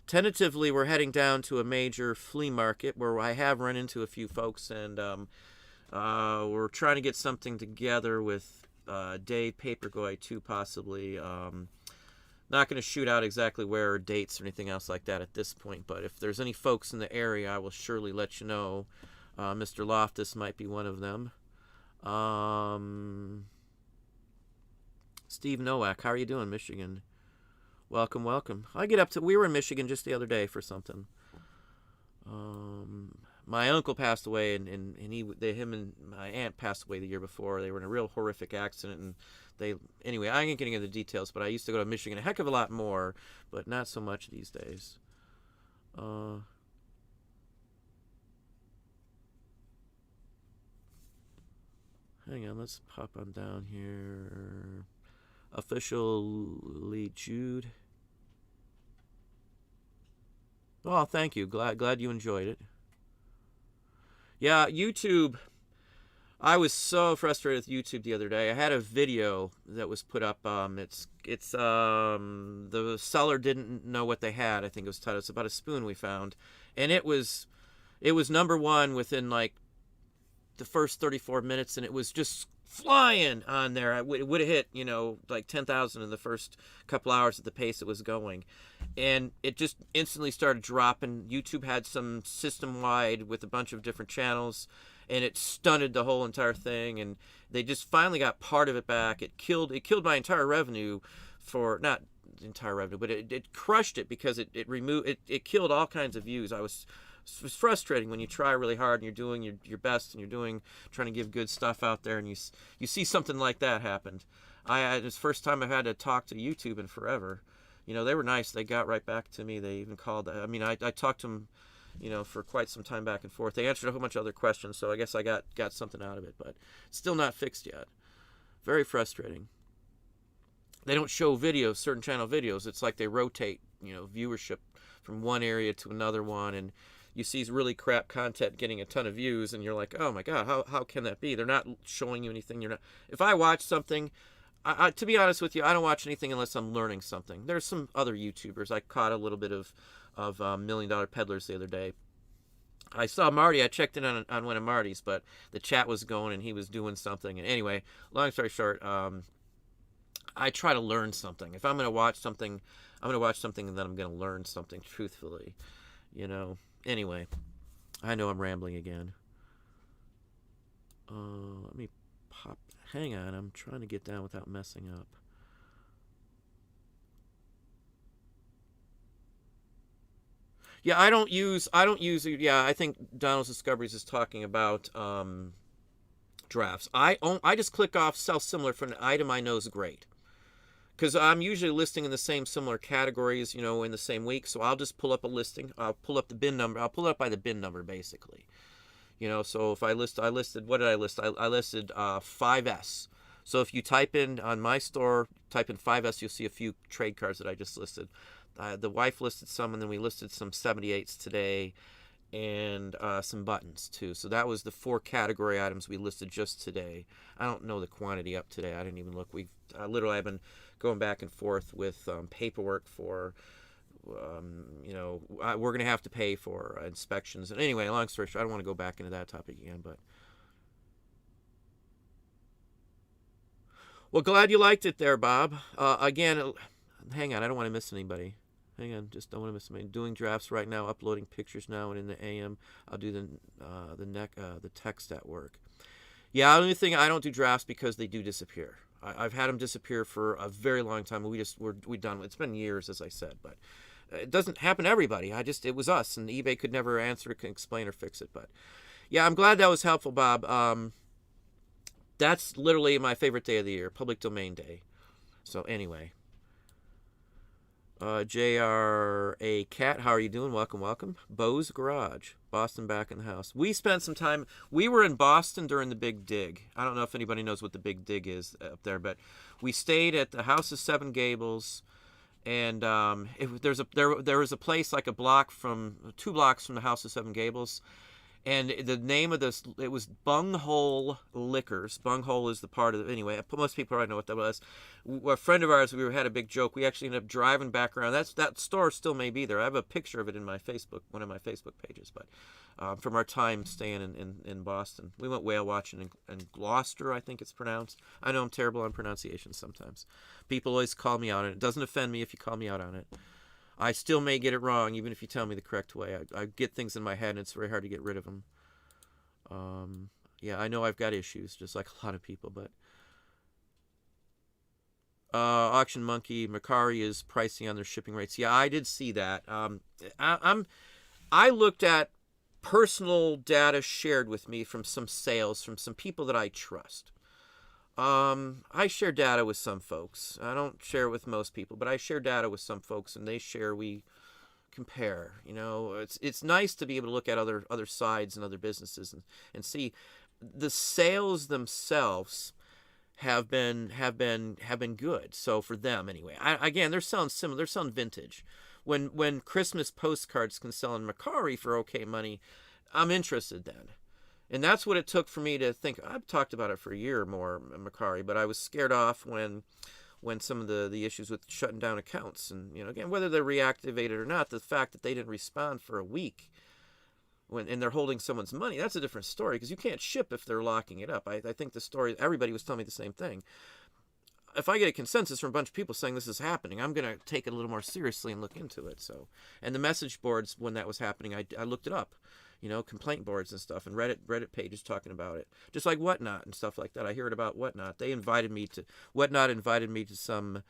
Tentatively, we're heading down to a major flea market where I have run into a few folks, and we're trying to get something together with Dave Papergoy too, possibly. Not going to shoot out exactly where or dates or anything else like that at this point, but if there's any folks in the area, I will surely let you know. Mr. Loftus might be one of them. Steve Nowak, how are you doing, Michigan? Welcome. We were in Michigan just the other day for something. My uncle passed away, and him and my aunt passed away the year before. They were in a real horrific accident, and anyway, I ain't getting into the details, but I used to go to Michigan a heck of a lot more, but not so much these days. Hang on, let's pop on down here. Officially Jude. Oh, thank you. Glad you enjoyed it. Yeah, YouTube. I was so frustrated with YouTube the other day. I had a video that was put up. The seller didn't know what they had. I think it was titled. It's about a spoon we found, and it was number one within like the first 34 minutes, and it was just flying on there. It would have hit, like 10,000 in the first couple hours at the pace it was going. And it just instantly started dropping. YouTube had some system-wide with a bunch of different channels, and it stunted the whole entire thing. And they just finally got part of it back. It killed my entire revenue not entire revenue, but it crushed it because it killed all kinds of views. It's frustrating when you try really hard and you're doing your best and you're trying to give good stuff out there, and you see something like that happen. It's the first time I've had to talk to YouTube in forever. They were nice. They got right back to me. They even called. I talked to them, for quite some time back and forth. They answered a whole bunch of other questions, so I guess I got something out of it, but still not fixed yet. Very frustrating. they don't show videos, certain channel videos. It's like they rotate, viewership from one area to another one, and you see really crap content getting a ton of views, and you're like, oh my god, how can that be? They're not showing you anything. You're not. If I watch something, to be honest with you, I don't watch anything unless I'm learning something. There's some other YouTubers. I caught a little bit of Million Dollar Peddlers the other day. I saw Marty. I checked in on one of Marty's, but the chat was going and he was doing something. And anyway, long story short, I try to learn something. If I'm going to watch something, I'm going to watch something and then I'm going to learn something truthfully. Anyway, I know I'm rambling again. Let me pop. Hang on, I'm trying to get down without messing up. Yeah, I don't use. Yeah, I think Donald's Discoveries is talking about drafts. I just click off sell similar for an item I know is great, because I'm usually listing in the same similar categories, in the same week. So I'll just pull up a listing. I'll pull up the bin number. I'll pull it up by the bin number, basically. So if I listed, what did I list? I listed 5S. So if you type in on my store, type in 5S, you'll see a few trade cards that I just listed. The wife listed some, and then we listed some 78s today, and some buttons too. So that was the 4 category items we listed just today. I don't know the quantity up today. I didn't even look. Literally I've been going back and forth with paperwork for. We're going to have to pay for inspections. And anyway, long story short, I don't want to go back into that topic again, but. Well, glad you liked it there, Bob. Again, hang on, I don't want to miss anybody. Hang on, just don't want to miss anybody. Doing drafts right now, uploading pictures now, and in the AM, I'll do the text at work. Yeah, the only thing, I don't do drafts because they do disappear. I've had them disappear for a very long time. We're done. It's been years, as I said, but it doesn't happen to everybody. It was us, and eBay could never answer, explain, or fix it. But yeah, I'm glad that was helpful, Bob. That's literally my favorite day of the year, Public Domain Day. So anyway, J.R.A. Cat, how are you doing? Welcome. Bo's Garage, Boston back in the house. We spent some time. We were in Boston during the Big Dig. I don't know if anybody knows what the Big Dig is up there, but we stayed at the House of Seven Gables. And there was a place like 2 blocks from the House of Seven Gables, and the name of it was Bunghole Liquors. Bunghole is the part of anyway. Most people already know what that was. A friend of ours, had a big joke. We actually ended up driving back around. That store still may be there. I have a picture of it in my one of my Facebook pages. But from our time staying in Boston, we went whale watching in Gloucester, I think it's pronounced. I know I'm terrible on pronunciation sometimes. People always call me out on it. It doesn't offend me if you call me out on it. I still may get it wrong, even if you tell me the correct way. I get things in my head, and it's very hard to get rid of them. Yeah, I know I've got issues, just like a lot of people, but... Auction Monkey, Mercari is pricing on their shipping rates. Yeah, I did see that. I looked at personal data shared with me from some sales, from some people that I trust. I share data with some folks. I don't share it with most people, but I share data with some folks, and they share. We compare. It's nice to be able to look at other sides and other businesses and see the sales themselves have been good. So for them anyway. Again, they're selling similar. They're selling vintage. When Christmas postcards can sell in Mercari for okay money, I'm interested then. And that's what it took for me to think. I've talked about it for a year or more, Mercari, but I was scared off when some of the issues with shutting down accounts. And, again, whether they're reactivated or not, the fact that they didn't respond for a week and they're holding someone's money, that's a different story, because you can't ship if they're locking it up. I think the story, everybody was telling me the same thing. If I get a consensus from a bunch of people saying this is happening, I'm going to take it a little more seriously and look into it. So, and the message boards, when that was happening, I looked it up. Complaint boards and stuff, and Reddit pages talking about it, just like Whatnot and stuff like that. I hear it about Whatnot. Whatnot invited me to some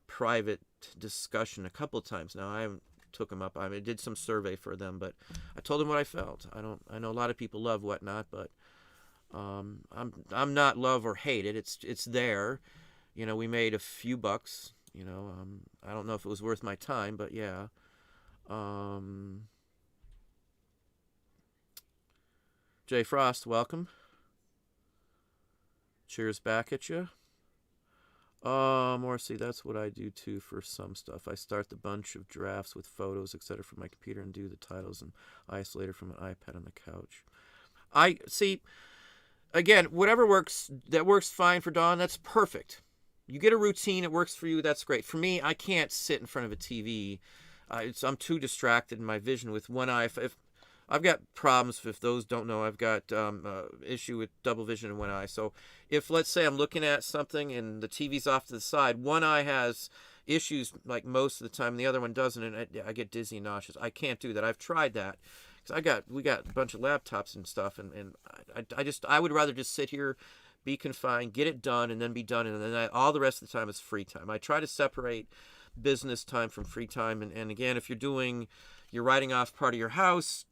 private discussion a couple of times now. I took them up. I did some survey for them, but I told them what I felt. I know a lot of people love Whatnot, but I'm not love or hate it. It's there. We made a few bucks. I don't know if it was worth my time, but yeah. Jay Frost, welcome. Cheers back at you. Or see, that's what I do too for some stuff. I start the bunch of drafts with photos, etc., from my computer and do the titles and isolator from an iPad on the couch. I see. Again, whatever works, that works fine for Dawn. That's perfect. You get a routine, it works for you. That's great. For me, I can't sit in front of a TV. I'm too distracted in my vision with one eye. If I've got problems, if those don't know, I've got issue with double vision in one eye. So if, let's say, I'm looking at something and the TV's off to the side, one eye has issues like most of the time, the other one doesn't, and I get dizzy and nauseous. I can't do that. I've tried that. Because we got a bunch of laptops and stuff, and I would rather just sit here, be confined, get it done, and then be done, and then all the rest of the time is free time. I try to separate business time from free time, and again, if you're writing off part of your house,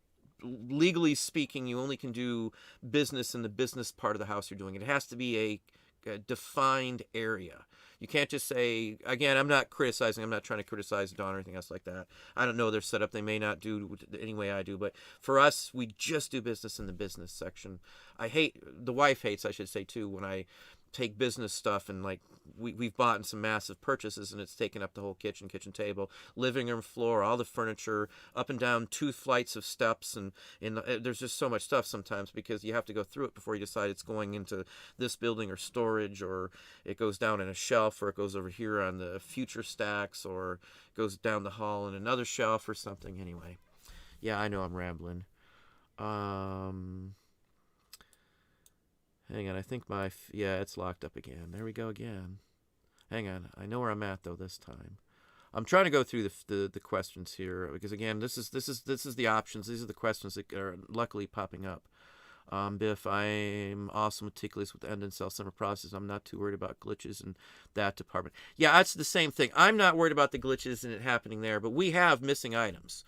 legally speaking, you only can do business in the business part of the house you're doing. It has to be a defined area. You can't just say, again, I'm not trying to criticize Dawn or anything else like that. I don't know their setup. They may not do any way I do, but for us, we just do business in the business section. The wife hates, I should say too, when I take business stuff and like we've bought some massive purchases and it's taken up the whole kitchen table, living room floor, all the furniture, up and down 2 flights of steps, and there's just so much stuff sometimes because you have to go through it before you decide it's going into this building or storage, or it goes down in a shelf, or it goes over here on the future stacks, or goes down the hall in another shelf or something. Anyway, yeah, I know I'm rambling. Hang on, I think it's locked up again. There we go again. Hang on, I know where I'm at though this time. I'm trying to go through the questions here because again, this is the options. These are the questions that are luckily popping up. Biff, I'm also meticulous with the end and sell summer process. I'm not too worried about glitches in that department. Yeah, that's the same thing. I'm not worried about the glitches and it happening there, but we have missing items.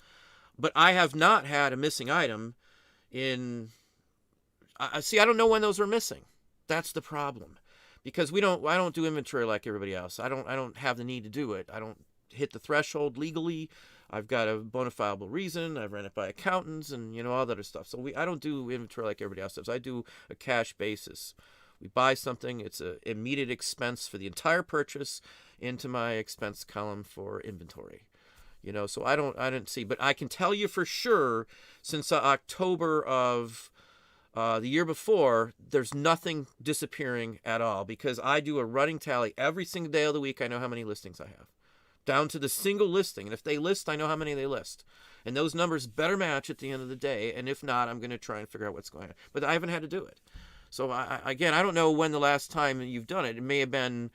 But I have not had a missing item in. I don't know when those are missing. That's the problem, because I don't do inventory like everybody else. I don't have the need to do it. I don't hit the threshold legally. I've got a bona fide reason. I've ran it by accountants and all that other stuff. So I don't do inventory like everybody else does. I do a cash basis. We buy something, it's an immediate expense for the entire purchase into my expense column for inventory. So I didn't see, but I can tell you for sure since October of the year before, there's nothing disappearing at all because I do a running tally every single day of the week. I know how many listings I have, down to the single listing. And if they list, I know how many they list. And those numbers better match at the end of the day. And if not, I'm going to try and figure out what's going on. But I haven't had to do it. So, I don't know when the last time you've done it. It may have been,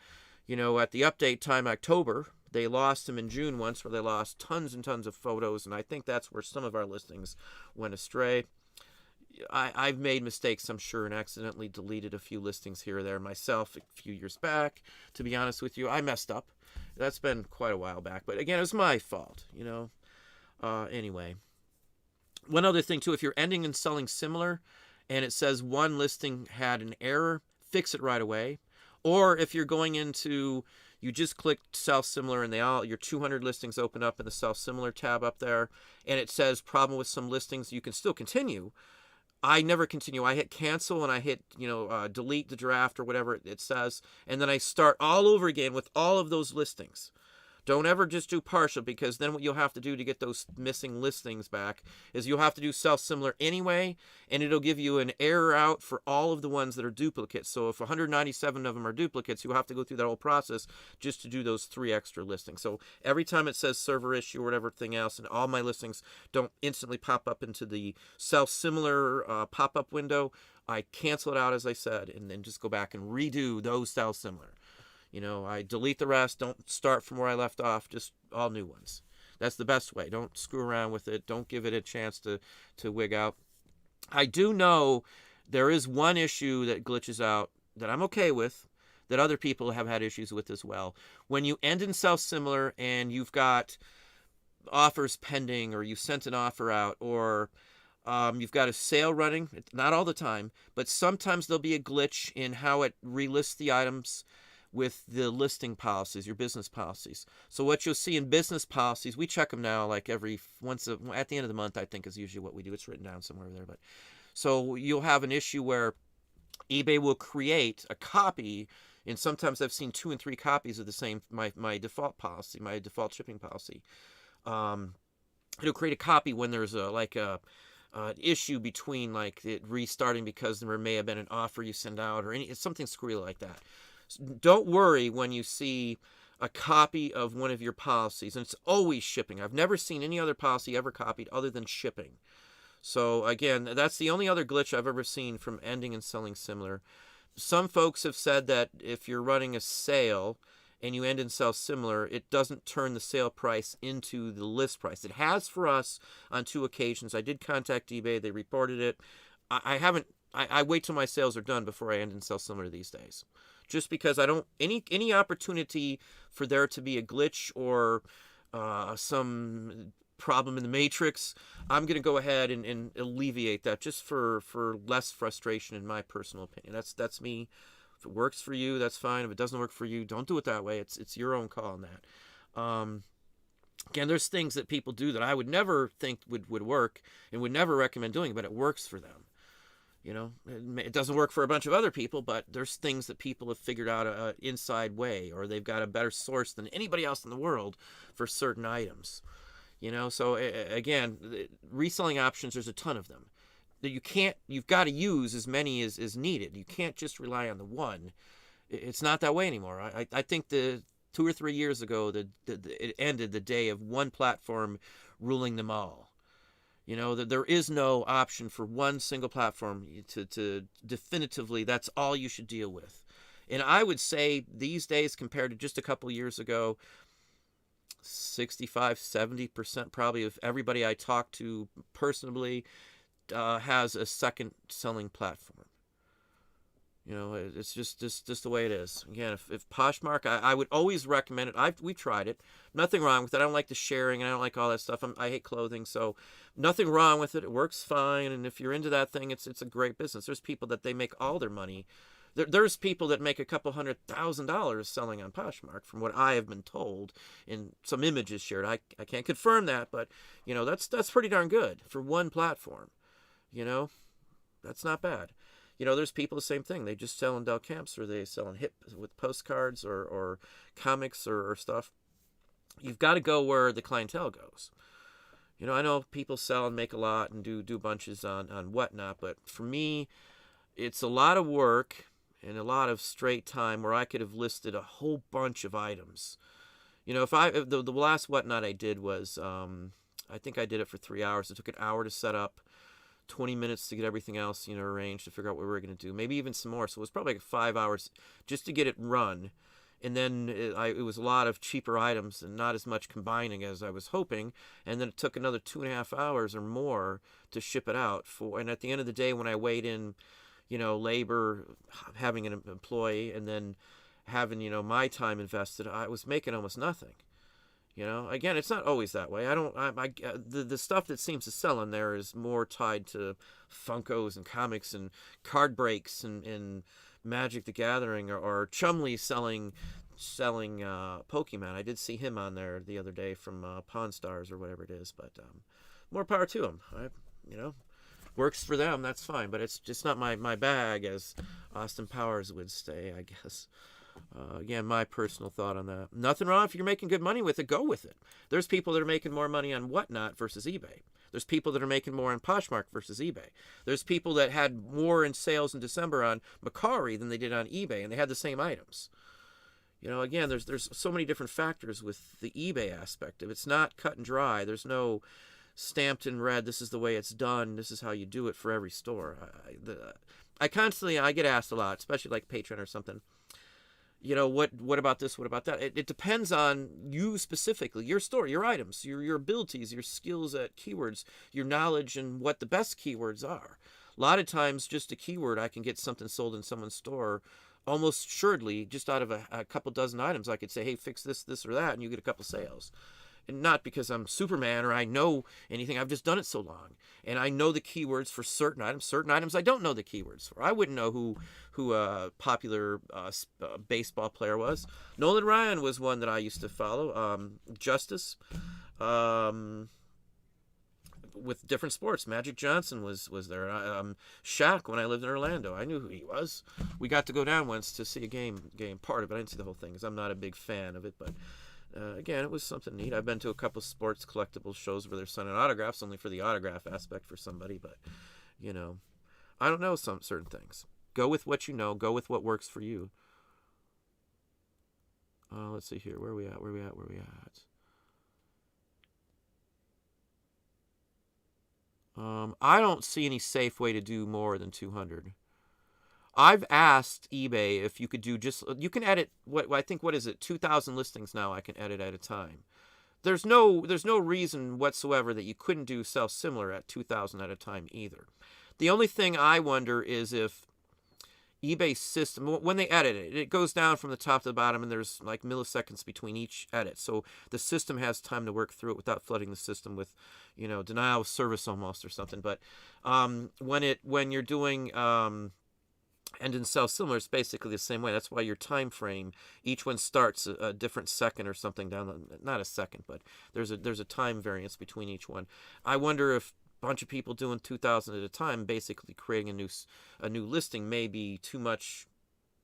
at the update time, October. They lost them in June once where they lost tons and tons of photos. And I think that's where some of our listings went astray. I've made mistakes, I'm sure, and accidentally deleted a few listings here or there myself a few years back. To be honest with you, I messed up. That's been quite a while back. But again, it was my fault, Anyway. One other thing, too, if you're ending and selling similar and it says one listing had an error, fix it right away. Or if you're going into, you just clicked sell similar and your 200 listings open up in the sell similar tab up there, and it says problem with some listings, you can still continue. I never continue. I hit cancel and I hit, delete the draft or whatever it says. And then I start all over again with all of those listings. Don't ever just do partial, because then what you'll have to do to get those missing listings back is you'll have to do self-similar anyway, and it'll give you an error out for all of the ones that are duplicates. So if 197 of them are duplicates, you'll have to go through that whole process just to do those 3 extra listings. So every time it says server issue or whatever thing else, and all my listings don't instantly pop up into the self-similar pop-up window, I cancel it out, as I said, and then just go back and redo those self-similar. I delete the rest, don't start from where I left off, just all new ones. That's the best way. Don't screw around with it. Don't give it a chance to wig out. I do know there is one issue that glitches out that I'm okay with, that other people have had issues with as well. When you end in self-similar and you've got offers pending, or you sent an offer out, or you've got a sale running, not all the time, but sometimes there'll be a glitch in how it relists the items with the listing policies, your business policies. So what you'll see in business policies, we check them now like at the end of the month, I think is usually what we do. It's written down somewhere there. But so you'll have an issue where eBay will create a copy And sometimes I've seen 2 and 3 copies of the same my default policy, my default shipping policy. It'll create a copy when there's a an issue between like it restarting because there may have been an offer you send out or something screwy like that. So don't worry when you see a copy of one of your policies, and it's always shipping. I've never seen any other policy ever copied other than shipping. So again, that's the only other glitch I've ever seen from ending and selling similar. Some folks have said that if you're running a sale and you end and sell similar, it doesn't turn the sale price into the list price. It has for us on 2 occasions. I did contact eBay. They reported it. I haven't. I wait till my sales are done before I end and sell similar these days, just because I don't any opportunity for there to be a glitch or some problem in the matrix. I'm going to go ahead and alleviate that just for less frustration, in my personal opinion. That's me. If it works for you, that's fine. If it doesn't work for you, don't do it that way. It's your own call on that. Again, there's things that people do that I would never think would work and would never recommend doing, but it works for them. You know, it doesn't work for a bunch of other people, but there's things that people have figured out an inside way, or they've got a better source than anybody else in the world for certain items. You know, so again, reselling options, there's a ton of them. You've got to use as many as needed. You can't just rely on the one. It's not that way anymore. I think the 2 or 3 years ago, it ended the day of one platform ruling them all. You know, that there is no option for one single platform to definitively, that's all you should deal with. And I would say these days, compared to just a couple years ago, 65-70% probably of everybody I talk to personally has a second selling platform. You know, it's just the way it is. Again, if Poshmark, I would always recommend it. We've tried it. Nothing wrong with it. I don't like the sharing, and I don't like all that stuff. I hate clothing, so nothing wrong with it. It works fine, and if you're into that thing, it's a great business. There's people that they make all their money. There's people that make a couple $100,000 selling on Poshmark, from what I have been told, in some images shared. I can't confirm that, but you know, that's pretty darn good for one platform. You know, that's not bad. You know, there's people the same thing. They just sell in Del Camps, or they sell in Hip with postcards or comics or stuff. You've got to go where the clientele goes. You know, I know people sell and make a lot and do bunches on whatnot, but for me, it's a lot of work and a lot of straight time where I could have listed a whole bunch of items. You know, if the last whatnot I did was, I think I did it for 3 hours. It took an hour to set up, 20 minutes to get everything else, you know, arranged, to figure out what we were going to do. Maybe even some more. So it was probably like 5 hours just to get it run. And then it was a lot of cheaper items and not as much combining as I was hoping. And then it took another 2.5 hours or more to ship it out. And at the end of the day, when I weighed in, you know, labor, having an employee, and then having, you know, my time invested, I was making almost nothing. You know, again, it's not always that way. The stuff that seems to sell in there is more tied to Funkos and comics and card breaks and Magic the Gathering, or Chumley selling Pokemon. I did see him on there the other day from Pawn Stars or whatever it is, but more power to him. You know, works for them, that's fine, but it's just not my bag, as Austin Powers would say, I guess. Again, my personal thought on that. Nothing wrong if you're making good money with it, go with it. There's people that are making more money on Whatnot versus eBay. There's people that are making more on Poshmark versus eBay. There's people that had more in sales in December on Mercari than they did on eBay, and they had the same items. You know, again, there's so many different factors with the eBay aspect of it. It's not cut and dry. There's no stamped in red, this is the way it's done, this is how you do it for every store. I get asked a lot, especially like Patreon or something. You know, what about this? What about that? It depends on you specifically, your store, your items, your abilities, your skills at keywords, your knowledge, and what the best keywords are. A lot of times, just a keyword, I can get something sold in someone's store almost assuredly, just out of a couple dozen items. I could say, hey, fix this, this, or that, and you get a couple sales. And not because I'm Superman or I know anything. I've just done it so long. And I know the keywords for certain items. Certain items I don't know the keywords for. I wouldn't know who a popular baseball player was. Nolan Ryan was one that I used to follow. Justice. with different sports. Magic Johnson was there. Shaq, when I lived in Orlando, I knew who he was. We got to go down once to see a game part of it. I didn't see the whole thing because I'm not a big fan of it, but again, it was something neat. I've been to a couple sports collectibles shows where they're signing autographs only for the autograph aspect for somebody, but you know, I don't know some certain things. Go with what you know. Go with what works for you. Let's see here. Where are we at? I don't see any safe way to do more than 200. I've asked eBay if you could do you can edit I think, what is it, 2,000 listings now I can edit at a time. There's no reason whatsoever that you couldn't do similar at 2,000 at a time either. The only thing I wonder is if eBay system, when they edit it, it goes down from the top to the bottom, and there's like milliseconds between each edit. So the system has time to work through it without flooding the system with, denial of service almost or something. But when you're doing end and sell similar, it's basically the same way. That's why your time frame, each one starts a different second or something down. Not a second, but there's a time variance between each one. I wonder if bunch of people doing 2,000 at a time, basically creating a new listing, may be too much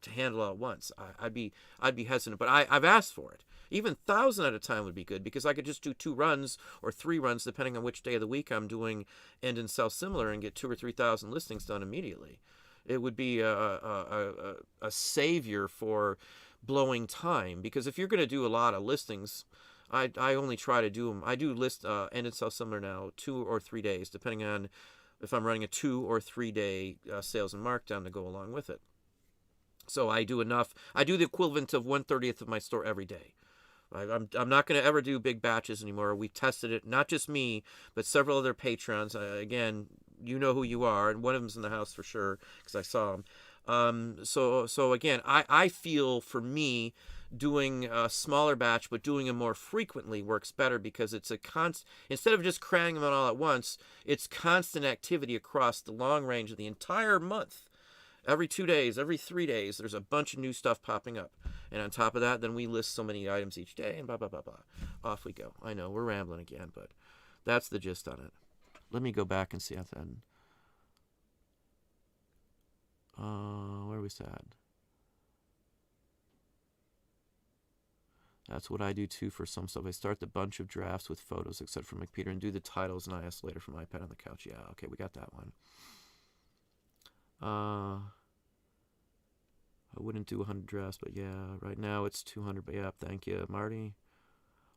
to handle all at once. I'd be hesitant, but I've asked for it. Even 1,000 at a time would be good, because I could just do 2 runs or 3 runs depending on which day of the week I'm doing end and sell similar, and get 2,000 or 3,000 listings done immediately. It would be a savior for blowing time, because if you're going to do a lot of listings, I only try to do them. I do list end and sell similar now 2 or 3 days, depending on if I'm running a 2 or 3 day sales and markdown to go along with it. So I do enough. I do the equivalent of 1/30th of my store every day. I'm not going to ever do big batches anymore. We tested it, not just me, but several other patrons. Again, you know who you are, and one of them's in the house for sure because I saw him. So again, I feel for me, doing a smaller batch but doing them more frequently works better, because it's instead of just cranking them all at once, it's constant activity across the long range of the entire month. Every 2 days, every 3 days, there's a bunch of new stuff popping up. And on top of that, then we list so many items each day, and blah, blah, blah, blah. Off we go. I know, we're rambling again, but that's the gist on it. Let me go back and see how that. Where are we at? That's what I do too for some stuff. I start the bunch of drafts with photos, except for McPeter, and do the titles and IS later from iPad on the couch. Yeah, okay, we got that one. I wouldn't do 100 drafts, but yeah, right now it's 200. But yeah, thank you, Marty.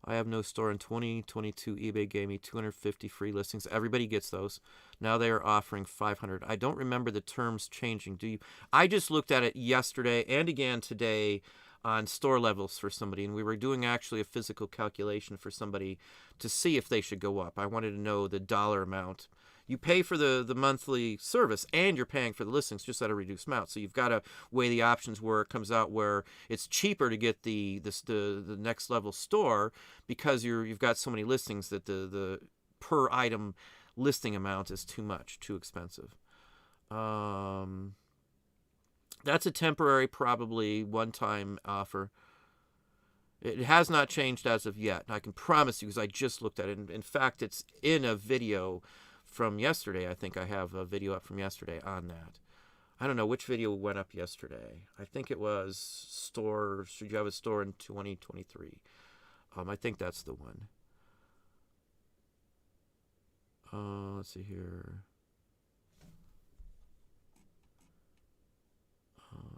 I have no store. In 2022, eBay gave me 250 free listings. Everybody gets those. Now they are offering 500. I don't remember the terms changing. Do you? I just looked at it yesterday and again today on store levels for somebody, and we were doing actually a physical calculation for somebody to see if they should go up. I wanted to know the dollar amount. You pay for the monthly service, and you're paying for the listings just at a reduced amount. So you've got to weigh the options where it comes out where it's cheaper to get the next level store, because you've got so many listings that the per item listing amount is too expensive. That's a temporary, probably one-time offer. It has not changed as of yet. I can promise you, because I just looked at it. In fact, it's in a video from yesterday. I think I have a video up from yesterday on that. I don't know which video went up yesterday. I think it was store. Should you have a store in 2023? I think that's the one. Let's see here.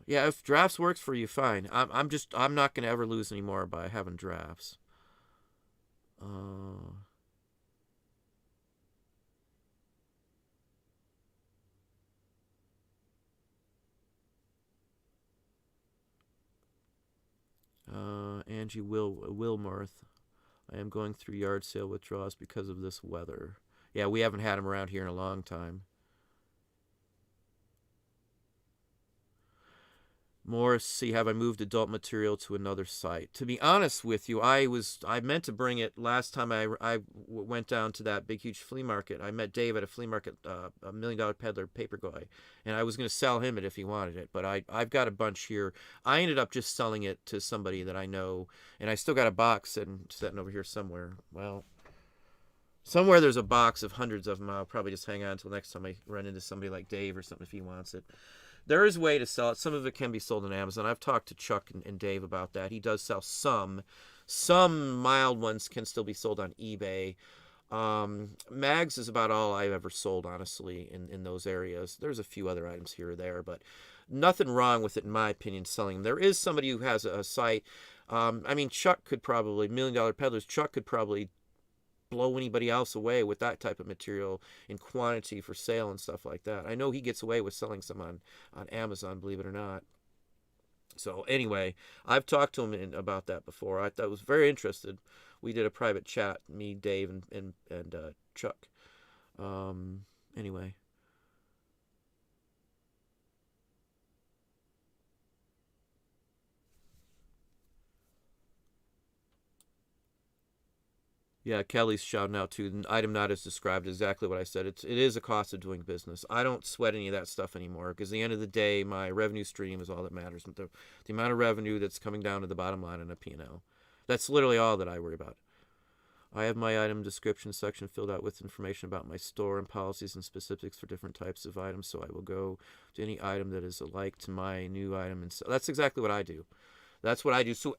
Yeah, if drafts works for you, fine. I'm not gonna ever lose any more by having drafts. Angie Wilmarth. I am going through yard sale withdrawals because of this weather. Yeah, we haven't had them around here in a long time. Morris, see, have I moved adult material to another site? To be honest with you, I meant to bring it last time I went down to that big, huge flea market. I met Dave at a flea market, a $1 Million Peddler paper guy, and I was going to sell him it if he wanted it, but I've got a bunch here. I ended up just selling it to somebody that I know, and I still got a box sitting over here somewhere. Well, Somewhere there's a box of hundreds of them. I'll probably just hang on until next time I run into somebody like Dave or something if he wants it. There is a way to sell it. Some of it can be sold on Amazon. I've talked to Chuck and Dave about that. He does sell some. Some mild ones can still be sold on eBay. Mags is about all I've ever sold, honestly, in those areas. There's a few other items here or there, but nothing wrong with it, in my opinion, selling them. There is somebody who has a site. I mean, Chuck could probably, $1 Million Peddlers, Chuck could probably blow anybody else away with that type of material in quantity for sale and stuff like that. I know he gets away with selling some on Amazon, believe it or not. So anyway, I've talked to him about that before. I was very interested. We did a private chat, me, Dave, and Chuck. Anyway. Yeah, Kelly's shouting out too. The item not as described, exactly what I said. It is a cost of doing business. I don't sweat any of that stuff anymore because at the end of the day, my revenue stream is all that matters. The amount of revenue that's coming down to the bottom line in a P&L. That's literally all that I worry about. I have my item description section filled out with information about my store and policies and specifics for different types of items. So I will go to any item that is alike to my new item, and so that's exactly what I do. That's what I do. So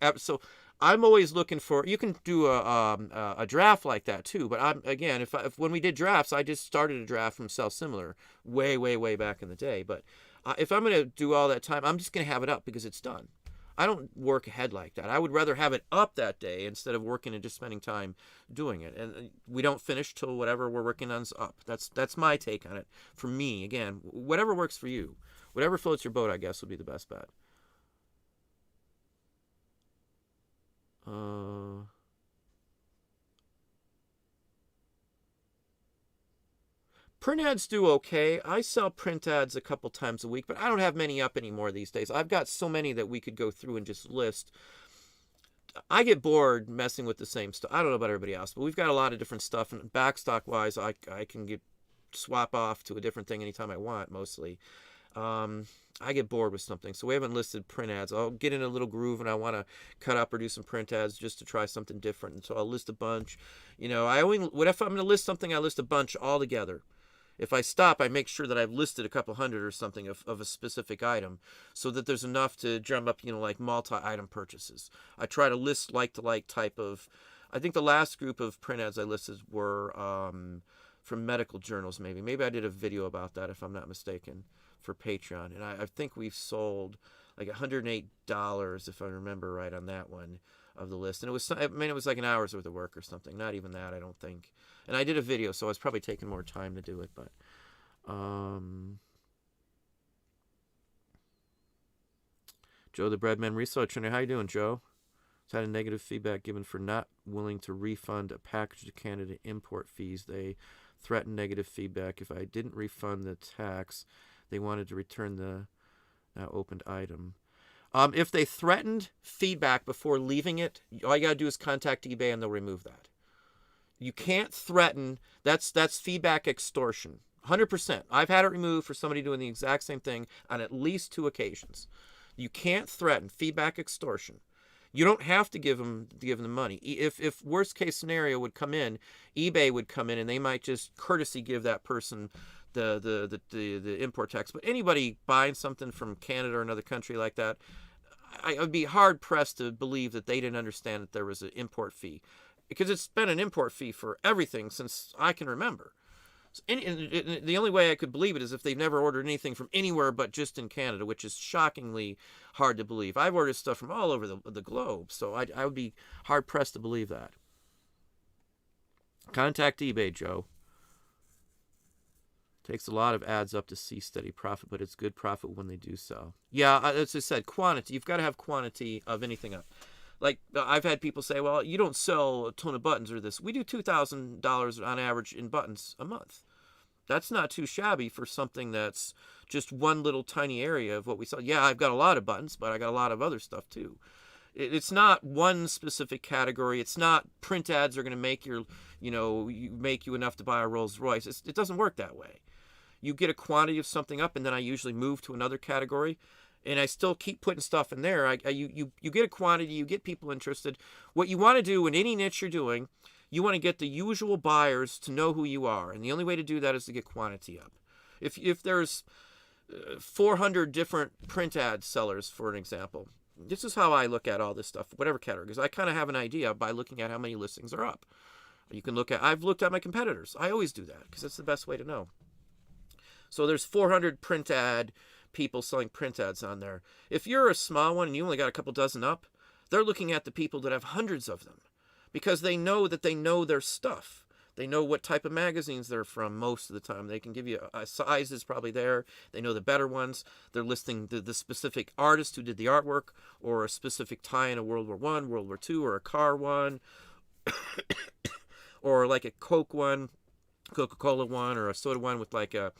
I'm always looking for. You can do a draft like that too. But if when we did drafts, I just started a draft from Sell Similar way back in the day. But if I'm gonna do all that time, I'm just gonna have it up because it's done. I don't work ahead like that. I would rather have it up that day instead of working and just spending time doing it. And we don't finish till whatever we're working on is up. That's my take on it. For me, again, whatever works for you, whatever floats your boat, I guess would be the best bet. Print ads do okay. I sell print ads a couple times a week, but I don't have many up anymore these days. I've got so many that we could go through and just list. I get bored messing with the same stuff. I don't know about everybody else, but we've got a lot of different stuff. And backstock wise, I can swap off to a different thing anytime I want, mostly. I get bored with something, so we haven't listed print ads. I'll get in a little groove and I want to cut up or do some print ads just to try something different, and so I'll list a bunch. You know, what if I'm going to list something, I list a bunch all together. If I stop, I make sure that I've listed a couple hundred or something of a specific item so that there's enough to drum up, like multi-item purchases. I try to list like-to-like type of. I think the last group of print ads I listed were from medical journals, maybe. Maybe I did a video about that, if I'm not mistaken, for Patreon. And I think we've sold like $108, if I remember right, on that one of the list. And it was like an hour's worth of work or something. Not even that, I don't think. And I did a video, so I was probably taking more time to do it. But Joe the Breadman Reseller Trainer, how you doing, Joe? Had a negative feedback given for not willing to refund a package to Canada import fees. They threatened negative feedback. If I didn't refund the tax, they wanted to return the now opened item. If they threatened feedback before leaving it, all you got to do is contact eBay and they'll remove that. You can't threaten. That's feedback extortion. 100%. I've had it removed for somebody doing the exact same thing on at least 2 occasions. You can't threaten. Feedback extortion. You don't have to give them money. If worst case scenario would come in, eBay would come in and they might just courtesy give that person the import tax. But anybody buying something from Canada or another country like that, I would be hard pressed to believe that they didn't understand that there was an import fee, because it's been an import fee for everything since I can remember. The only way I could believe it is if they've never ordered anything from anywhere but just in Canada, which is shockingly hard to believe. I've ordered stuff from all over the globe, so I would be hard-pressed to believe that. Contact eBay, Joe. Takes a lot of ads up to see steady profit, but it's good profit when they do sell. Yeah, as I said, quantity. You've got to have quantity of anything up. Like, I've had people say, well, you don't sell a ton of buttons or this. We do $2,000 on average in buttons a month. That's not too shabby for something that's just one little tiny area of what we sell. Yeah, I've got a lot of buttons, but I got a lot of other stuff too. It's not one specific category. It's not print ads are going to make make you enough to buy a Rolls Royce. It doesn't work that way. You get a quantity of something up, and then I usually move to another category. And I still keep putting stuff in there. You get a quantity, you get people interested. What you want to do in any niche you're doing You want to get the usual buyers to know who you are, and the only way to do that is to get quantity up. If there's 400 different print ad sellers, for an example, this is how I look at all this stuff, whatever category, because I kind of have an idea by looking at how many listings are up. You can look at, I've looked at my competitors. I always do that because it's the best way to know. So there's 400 print ad people selling print ads on there. If you're a small one and you only got a couple dozen up, they're looking at the people that have hundreds of them because they know that they know their stuff. They know what type of magazines they're from most of the time. They can give you a size is probably there. They know the better ones. They're listing the specific artist who did the artwork, or a specific tie in a World War I, World War II, or a car one, or like a Coke one, Coca-Cola one, or a soda one with like a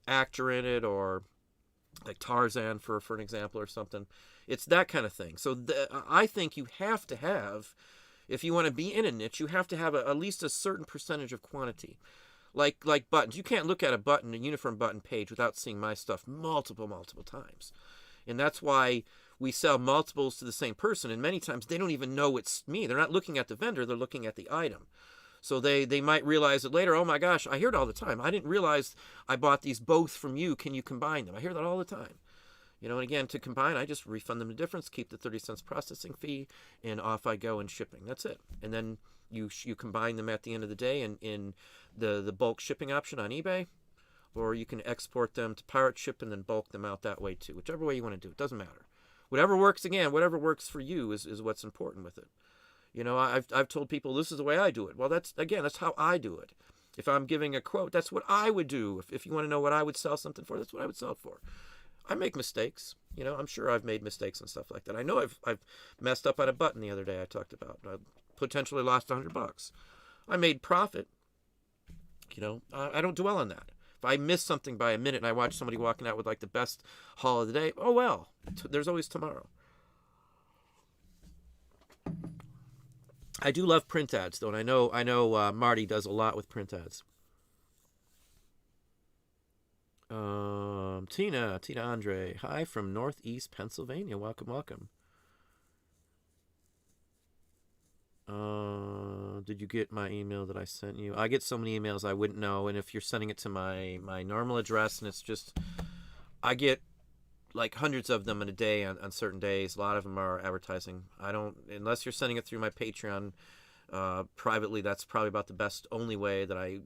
actor in it, or like Tarzan for an example or something. It's that kind of thing. So I think you have to have, if you want to be in a niche, you have to have at least a certain percentage of quantity. Like buttons. You can't look at a uniform button page without seeing my stuff multiple times. And that's why we sell multiples to the same person. And many times they don't even know it's me. They're not looking at the vendor. They're looking at the item. So they might realize it later. Oh my gosh, I hear it all the time. I didn't realize I bought these both from you. Can you combine them? I hear that all the time. You know, and again, to combine, I just refund them the difference, keep the 30 cents processing fee, and off I go in shipping. That's it. And then you combine them at the end of the day in the bulk shipping option on eBay, or you can export them to pirate ship and then bulk them out that way too. Whichever way you want to do it, doesn't matter. Whatever works for you is what's important with it. You know, I've told people this is the way I do it. Well, that's how I do it. If I'm giving a quote, that's what I would do. If you want to know what I would sell something for, that's what I would sell it for. I make mistakes. You know, I'm sure I've made mistakes and stuff like that. I know I've messed up on a button the other day I talked about. I potentially lost $100. I made profit. You know, I don't dwell on that. If I miss something by a minute and I watch somebody walking out with like the best haul of the day, oh well, there's always tomorrow. I do love print ads though, and I know Marty does a lot with print ads. Tina Andre, hi from Northeast Pennsylvania. Welcome. Did you get my email that I sent you? I get so many emails I wouldn't know, and if you're sending it to my normal address, and it's just, I get like hundreds of them in a day on certain days. A lot of them are advertising. I don't, unless you're sending it through my Patreon privately, that's probably about the best only way that I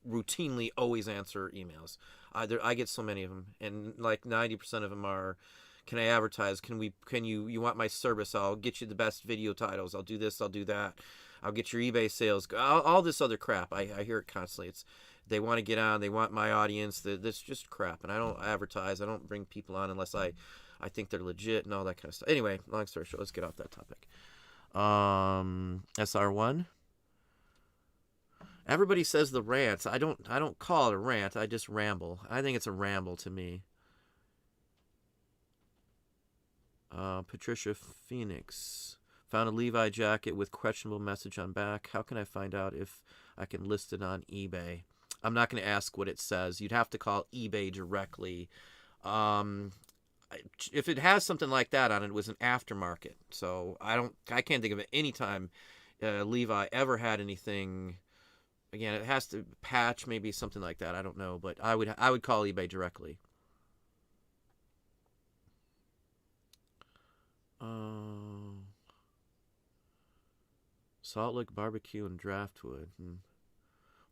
routinely always answer emails. I get so many of them, and like 90% of them are, can I advertise? Can you want my service? I'll get you the best video titles. I'll do this. I'll do that. I'll get your eBay sales. All this other crap. I hear it constantly. They want to get on. They want my audience. This just crap. And I don't advertise. I don't bring people on unless I think they're legit and all that kind of stuff. Anyway, long story short, let's get off that topic. SR1. Everybody says the rants. I don't call it a rant. I just ramble. I think it's a ramble to me. Patricia Phoenix. Found a Levi jacket with questionable message on back. How can I find out if I can list it on eBay? I'm not going to ask what it says. You'd have to call eBay directly. If it has something like that on it, it was an aftermarket. So I can't think of any time Levi ever had anything. Again, it has to patch, maybe something like that. I don't know, but I would call eBay directly. Salt Lick barbecue and Draftwood.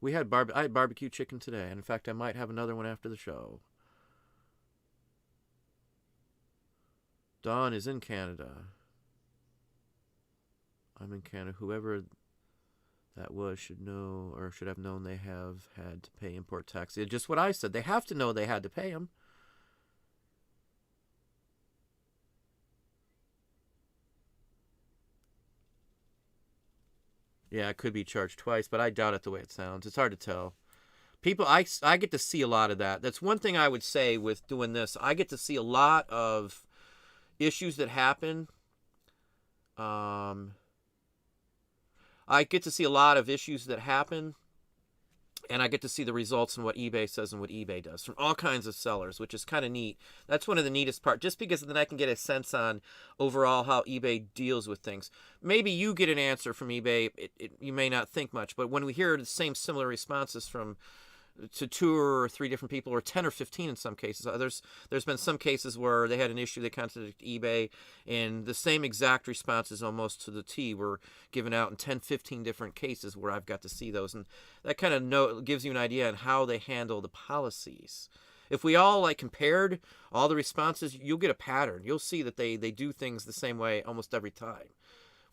I had barbecue chicken today, and in fact, I might have another one after the show. Dawn is in Canada. I'm in Canada. Whoever that was should know, or should have known they have had to pay import tax. It's just what I said. They have to know they had to pay them. Yeah, it could be charged twice, but I doubt it the way it sounds. It's hard to tell. People, I get to see a lot of that. That's one thing I would say with doing this. I get to see a lot of issues that happen. I get to see a lot of issues that happen, and I get to see the results and what eBay says and what eBay does from all kinds of sellers, which is kind of neat. That's one of the neatest part, just because then I can get a sense on overall how eBay deals with things. Maybe you get an answer from eBay, you may not think much, but when we hear the same similar responses from to 2 or 3 different people, or 10 or 15 in some cases. There's been some cases where they had an issue, they contacted eBay, and the same exact responses almost to the T were given out in 10, 15 different cases where I've got to see those, and that kind of gives you an idea on how they handle the policies. If we all like compared all the responses, you'll get a pattern. You'll see that they do things the same way almost every time.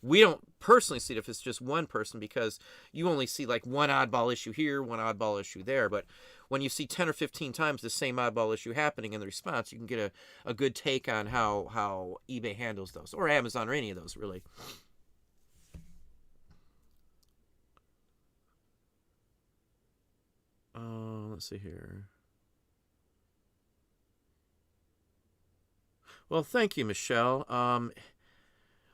We don't personally see it if it's just one person, because you only see like one oddball issue here, one oddball issue there. But when you see 10 or 15 times the same oddball issue happening in the response, you can get a good take on how eBay handles those, or Amazon, or any of those, really. Let's see here. Well, thank you, Michelle.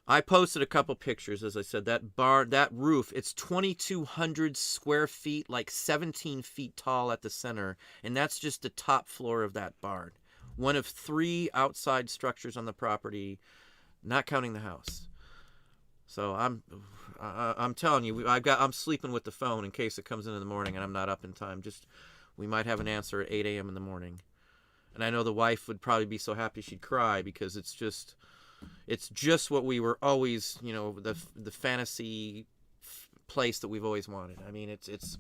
I posted a couple pictures, as I said. That barn, that roof, it's 2,200 square feet, like 17 feet tall at the center, and that's just the top floor of that barn. One of 3 outside structures on the property, not counting the house. So I'm telling you, I'm sleeping with the phone in case it comes in the morning and I'm not up in time. Just we might have an answer at 8 a.m. in the morning, and I know the wife would probably be so happy she'd cry, because it's just what we were always, the fantasy place that we've always wanted. I mean, it's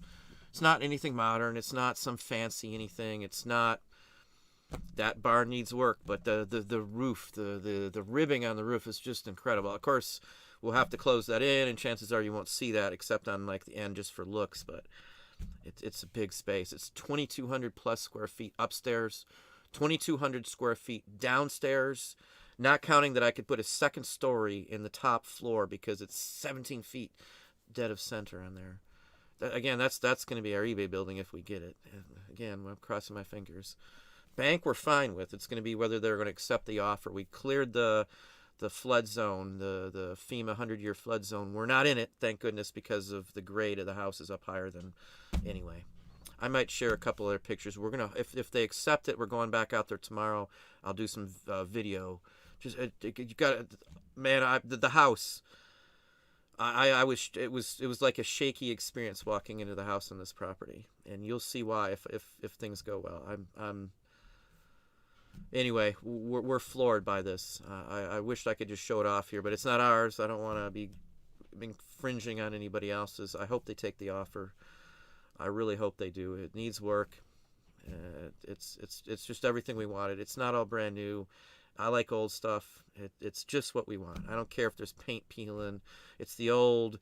not anything modern. It's not some fancy anything. It's not. That barn needs work, but the roof, the ribbing on the roof is just incredible. Of course, we'll have to close that in, and chances are you won't see that except on like the end just for looks. But it's a big space. It's 2,200 plus square feet upstairs, 2,200 square feet downstairs. Not counting that I could put a second story in the top floor, because it's 17 feet dead of center on there. Again, that's going to be our eBay building if we get it. Again, I'm crossing my fingers. Bank we're fine with. It's going to be whether they're going to accept the offer. We cleared the flood zone, the FEMA 100-year flood zone. We're not in it, thank goodness, because of the grade of the house is up higher than anyway. I might share a couple other pictures. We're gonna, if they accept it, we're going back out there tomorrow. I'll do some video. Just you got, man. The house. I wish it was like a shaky experience walking into the house on this property, and you'll see why if things go well. Anyway, we're floored by this. I wish I could just show it off here, but it's not ours. I don't want to be infringing on anybody else's. I hope they take the offer. I really hope they do. It needs work. It's just everything we wanted. It's not all brand new. I like old stuff. It's just what we want. I don't care if there's paint peeling. It's the old.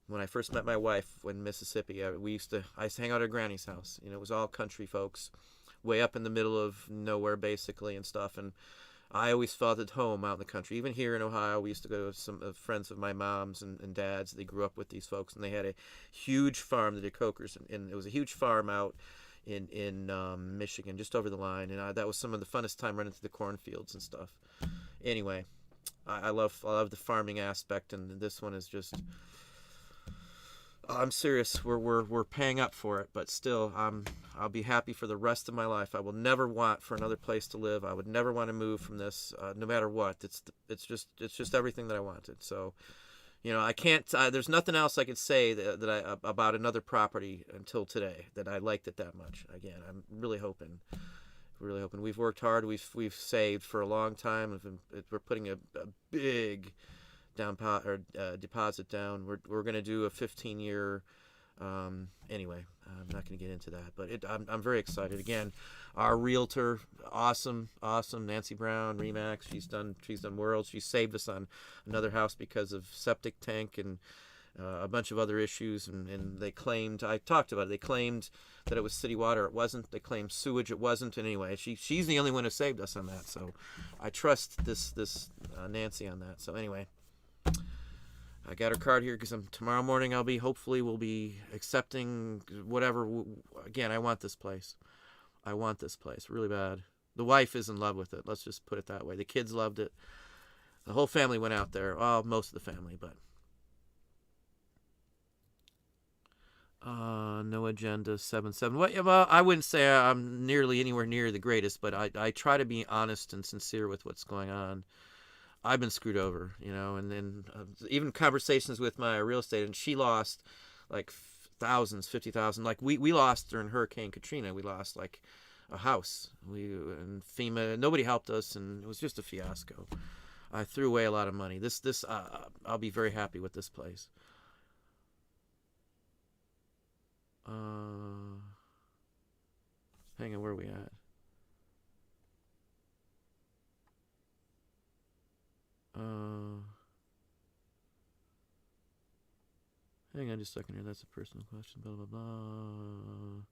When I first met my wife in Mississippi, I used to hang out at Granny's house. It was all country folks, way up in the middle of nowhere basically and stuff. And I always felt at home out in the country. Even here in Ohio, we used to go to some friends of my mom's and dad's. They grew up with these folks, and they had a huge farm, the DeCokers, and it was a huge farm out in Michigan, just over the line, and that was some of the funnest time running through the cornfields and stuff. Anyway, I love the farming aspect, and this one is just. I'm serious. We're paying up for it, but still, I'll be happy for the rest of my life. I will never want for another place to live. I would never want to move from this, no matter what. It's just everything that I wanted. So. I can't. There's nothing else I could say about another property until today that I liked it that much. Again, I'm really hoping. We've worked hard. We've saved for a long time. We're putting a big deposit down. We're going to do a 15-year. Anyway, I'm not going to get into that, but I'm very excited. Again, our realtor, awesome, Nancy Brown, Remax. She's done worlds. She saved us on another house because of septic tank and a bunch of other issues. And they claimed, I talked about it. They claimed that it was city water. It wasn't. They claimed sewage. It wasn't. And anyway, she's the only one who saved us on that. So I trust this Nancy on that. So anyway. I got her card here because tomorrow morning we'll be accepting whatever. Again, I want this place. I want this place really bad. The wife is in love with it. Let's just put it that way. The kids loved it. The whole family went out there. Well, most of the family, but No agenda 7-7. Well, I wouldn't say I'm nearly anywhere near the greatest, but I try to be honest and sincere with what's going on. I've been screwed over, and then even conversations with my real estate, and she lost like thousands, 50,000. Like we lost during Hurricane Katrina. We lost like a house. And FEMA, nobody helped us, and it was just a fiasco. I threw away a lot of money. This I'll be very happy with this place. Uh, Hang on, where are we at? Uh, Hang on just a second here. That's a personal question. Blah blah blah.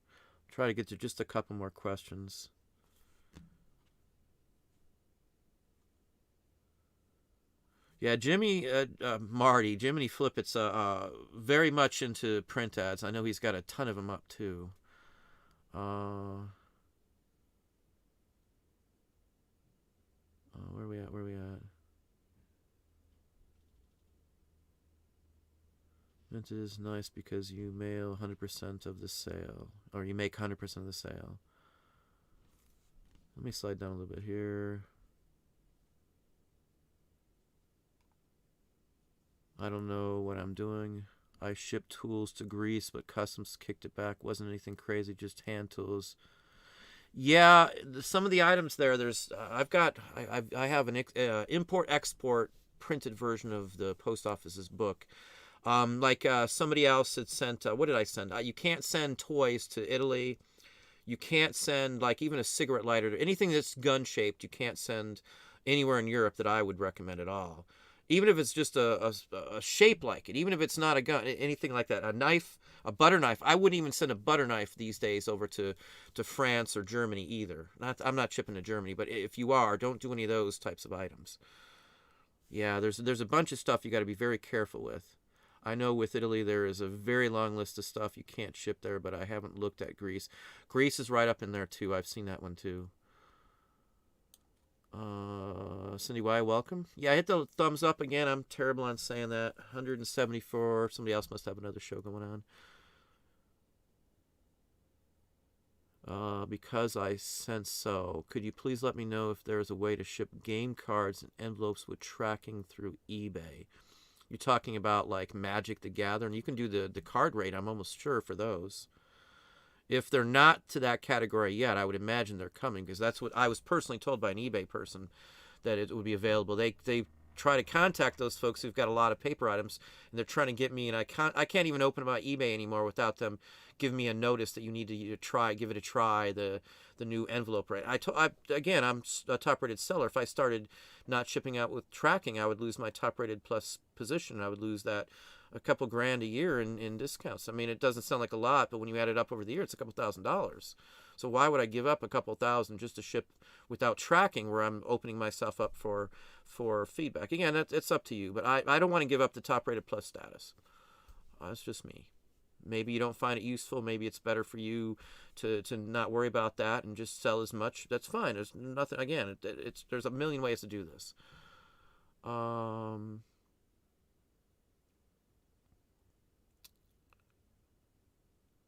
Try to get to just a couple more questions. Yeah, Jiminy Flip, it's very much into print ads. I know he's got a ton of them up too. Uh, where are we at? Where are we at? Mint is nice because you mail 100% of the sale, or you make 100% of the sale. Let me slide down a little bit here. I don't know what I'm doing. I shipped tools to Greece, but customs kicked it back. Wasn't anything crazy, just hand tools. Yeah, some of the items there. I have an import export printed version of the post office's book. Somebody else had sent. What did I send? You can't send toys to Italy. You can't send like even a cigarette lighter, anything that's gun shaped. You can't send anywhere in Europe that I would recommend at all. Even if it's just a shape like it, even if it's not a gun, anything like that, a knife, a butter knife. I wouldn't even send a butter knife these days over to France or Germany either. I'm not shipping to Germany, but if you are, don't do any of those types of items. Yeah, there's a bunch of stuff you got to be very careful with. I know with Italy there is a very long list of stuff you can't ship there, but I haven't looked at Greece. Greece is right up in there too. I've seen that one too. Cindy Y, welcome. Yeah, hit the thumbs up again. I'm terrible on saying that. 174. Somebody else must have another show going on. Because I sense so. Could you please let me know if there is a way to ship game cards and envelopes with tracking through eBay? You're talking about like Magic the Gathering. You can do the card rate, I'm almost sure, for those. If they're not to that category yet, I would imagine they're coming because that's what I was personally told by an eBay person that it would be available. They try to contact those folks who've got a lot of paper items and they're trying to get me, and I can't even open my eBay anymore without them giving me a notice that you need to give it a try, the new envelope rate. Again, I'm a top rated seller. If I started not shipping out with tracking, I would lose my top rated plus position. I would lose that a couple grand a year in discounts. I mean, it doesn't sound like a lot, but when you add it up over the year, it's a couple $1,000s. So why would I give up a couple thousand just to ship without tracking, where I'm opening myself up for feedback? Again, it's up to you, but I don't want to give up the top rated plus status. That's just me. Maybe you don't find it useful. Maybe it's better for you to not worry about that and just sell as much. That's fine. There's nothing. Again, there's a million ways to do this.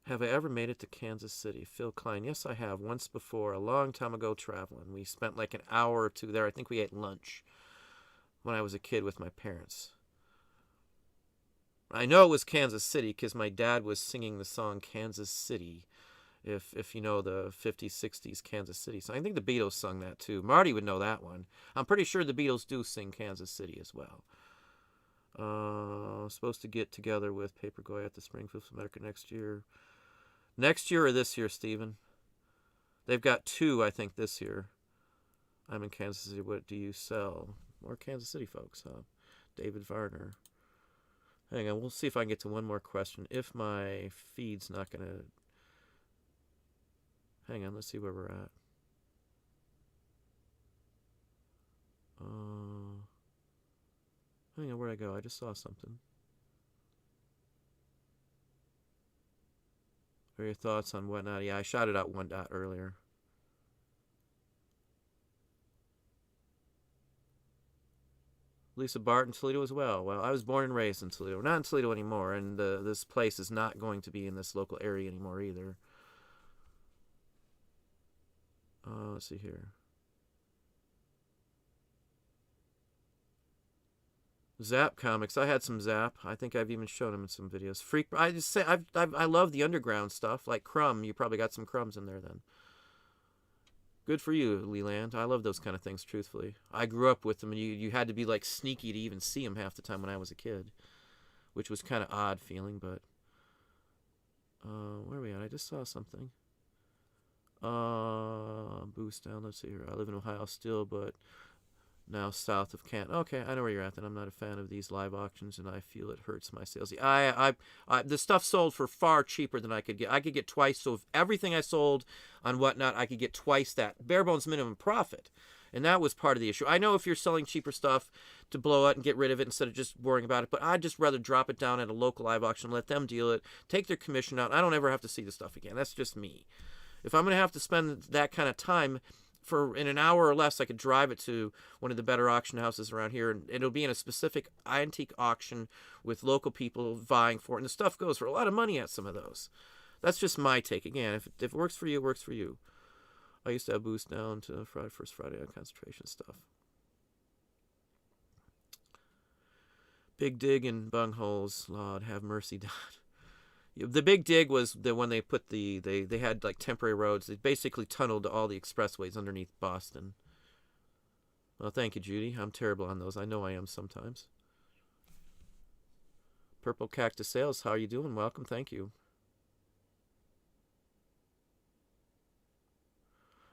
Have I ever made it to Kansas City? Phil Klein. Yes, I have. Once before, a long time ago traveling. We spent like an hour or two there. I think we ate lunch when I was a kid with my parents. I know it was Kansas City because my dad was singing the song Kansas City. If you know the 50s, 60s Kansas City song. I think the Beatles sung that too. Marty would know that one. I'm pretty sure the Beatles do sing Kansas City as well. Supposed to get together with Paperboy at the Springfield America next year. Next year or this year, Steven? They've got two, I think, this year. I'm in Kansas City. What do you sell? More Kansas City folks, huh? David Varner. Hang on, we'll see if I can get to one more question. If my feed's not going to... Hang on, let's see where we're at. Hang on, where'd I go? I just saw something. What are your thoughts on whatnot? Yeah, I shouted out one dot earlier. Lisa Bart in Toledo as well. Well, I was born and raised in Toledo. We're not in Toledo anymore, and this place is not going to be in this local area anymore either. Let's see here. Zap comics. I had some Zap. I think I've even shown them in some videos. Freak. I just say I love the underground stuff like Crumb. You probably got some Crumbs in there then. Good for you, Leland. I love those kind of things. Truthfully, I grew up with them, and you had to be like sneaky to even see them half the time when I was a kid, which was kind of odd feeling. But where are we at? I just saw something. Boost down. Let's see here. I live in Ohio still, but now south of Canton. Okay, I know where you're at. Then I'm not a fan of these live auctions, and I feel it hurts my sales. The stuff sold for far cheaper than I could get. I could get twice. So if everything I sold on Whatnot, I could get twice that bare bones minimum profit, and that was part of the issue. I know if you're selling cheaper stuff to blow it and get rid of it instead of just worrying about it, but I'd just rather drop it down at a local live auction, let them deal it, take their commission out. I don't ever have to see the stuff again. That's just me. If I'm going to have to spend that kind of time for in an hour or less, I could drive it to one of the better auction houses around here, and it'll be in a specific antique auction with local people vying for it. And the stuff goes for a lot of money at some of those. That's just my take. Again, if it works for you, it works for you. I used to have Boost down to First Friday on concentration stuff. Big Dig and Bungholes, Lord have mercy, Don. The Big Dig was the when they put they had like temporary roads. They basically tunneled all the expressways underneath Boston. Well, thank you, Judy. I'm terrible on those. I know I am sometimes. Purple Cactus Sales, how are you doing? Welcome, thank you.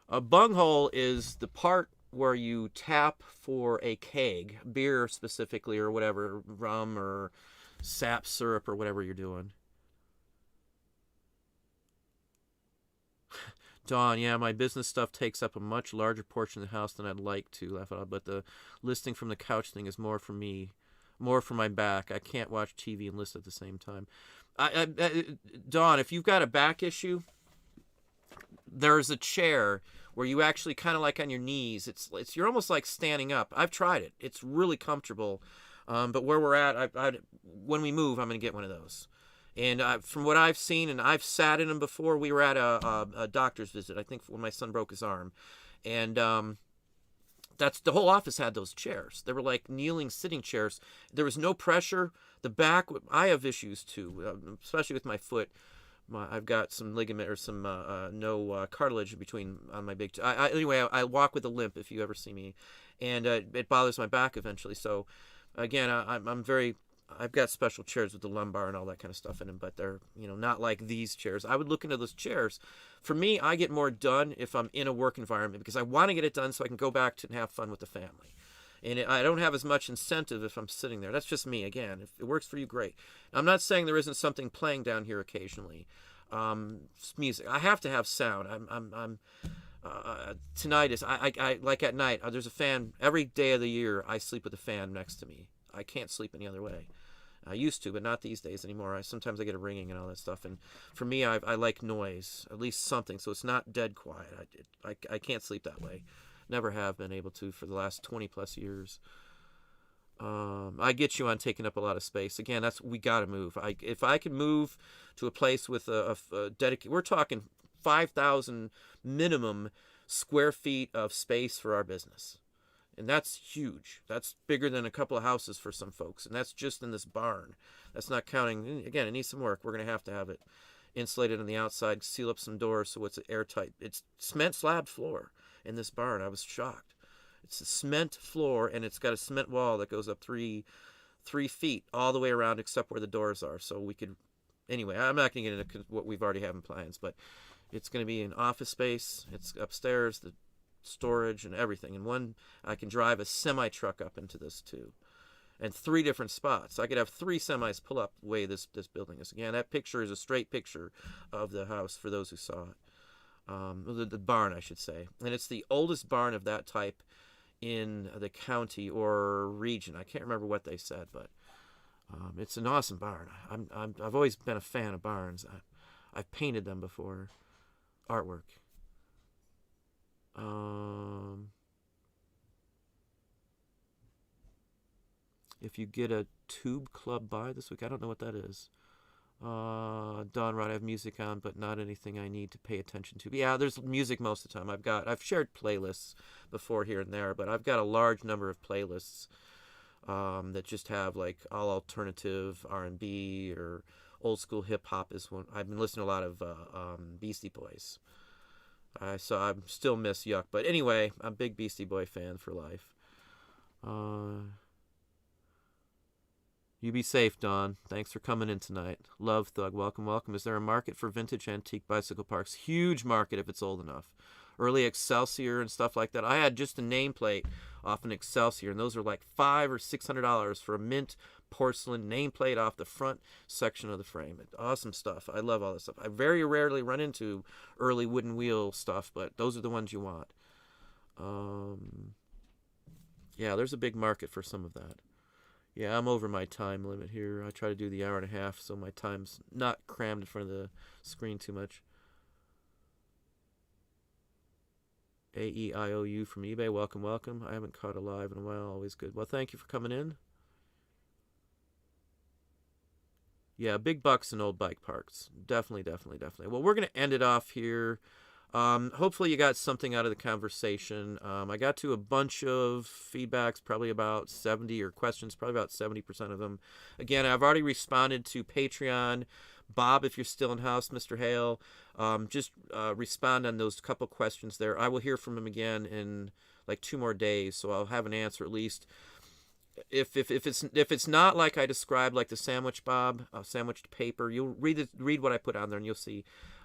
A bunghole is the part where you tap for a keg, beer specifically, or whatever, rum or sap syrup or whatever you're doing. Dawn, yeah, my business stuff takes up a much larger portion of the house than I'd like to, laugh out, but the listing from the couch thing is more for me, more for my back. I can't watch TV and list at the same time. Dawn, if you've got a back issue, there's a chair where you actually kind of like on your knees. It's you're almost like standing up. I've tried it. It's really comfortable. But where we're at, when we move, I'm going to get one of those. And from what I've seen, and I've sat in them before, we were at a doctor's visit, I think when my son broke his arm. And that's the whole office had those chairs. They were like kneeling, sitting chairs. There was no pressure. The back, I have issues too, especially with my foot. I've got some ligament or some no cartilage between on my big toe. Anyway, I walk with a limp if you ever see me. And it bothers my back eventually. So, again, I've got special chairs with the lumbar and all that kind of stuff in them, but they're, not like these chairs. I would look into those chairs. For me, I get more done if I'm in a work environment because I want to get it done so I can go back to and have fun with the family. And I don't have as much incentive if I'm sitting there. That's just me. Again, if it works for you, great. I'm not saying there isn't something playing down here occasionally. Music. I have to have sound. Tinnitus. I like at night. There's a fan every day of the year. I sleep with a fan next to me. I can't sleep any other way. I used to, but not these days anymore. Sometimes I get a ringing and all that stuff. And for me, I like noise, at least something, so it's not dead quiet. I can't sleep that way. Never have been able to for the last 20 plus years. I get you on taking up a lot of space. Again, we got to move. If I can move to a place with a dedicated, we're talking 5,000 minimum square feet of space for our business. And that's huge. That's bigger than a couple of houses for some folks. And that's just in this barn. That's not counting, again, it needs some work. We're going to have it insulated on the outside, seal up some doors so it's airtight. It's cement slab floor in this barn. I was shocked. It's a cement floor, and it's got a cement wall that goes up three feet all the way around except where the doors are. So we could, anyway, I'm not going to get into what we've already have in plans, but it's going to be an office space. It's upstairs, the storage and everything. And one, I can drive a semi-truck up into this too. And 3 different spots. I could have 3 semis pull up the way this building is. Again, that picture is a straight picture of the house for those who saw it. The barn, I should say. And it's the oldest barn of that type in the county or region. I can't remember what they said, but it's an awesome barn. I've always been a fan of barns. I've painted them before. Artwork. If you get a Tube Club buy this week, I don't know what that is. Don Rod, I have music on, but not anything I need to pay attention to. But yeah, there's music most of the time. I've shared playlists before here and there, but I've got a large number of playlists that just have like all alternative R&B or old school hip hop is one. I've been listening to a lot of Beastie Boys. So I still miss Yuck, but anyway, I'm a big Beastie Boy fan for life. You be safe, Don. Thanks for coming in tonight. Love Thug, welcome, welcome. Is there a market for vintage antique bicycle parks? Huge market if it's old enough. Early Excelsior and stuff like that. I had just a nameplate off an Excelsior, and those are like $500 or $600 for a mint porcelain nameplate off the front section of the frame. Awesome stuff. I love all this stuff. I very rarely run into early wooden wheel stuff, but those are the ones you want. Yeah, there's a big market for some of that. Yeah, I'm over my time limit here. I try to do the hour and a half, so my time's not crammed in front of the screen too much. AEIOU from eBay, welcome, welcome. I haven't caught a live in a while, always good. Well, thank you for coming in. Yeah, big bucks in old bike parks. Definitely, definitely, definitely. Well, we're going to end it off here. Hopefully you got something out of the conversation. I got to a bunch of feedbacks, probably about 70 or questions, probably about 70% of them. Again, I've already responded to Patreon. Bob, if you're still in house, Mr. Hale, just respond on those couple questions there. I will hear from him again in like 2 more days, so I'll have an answer at least. If it's not like I described, like the sandwich Bob, sandwiched paper, you'll read what I put on there and you'll see.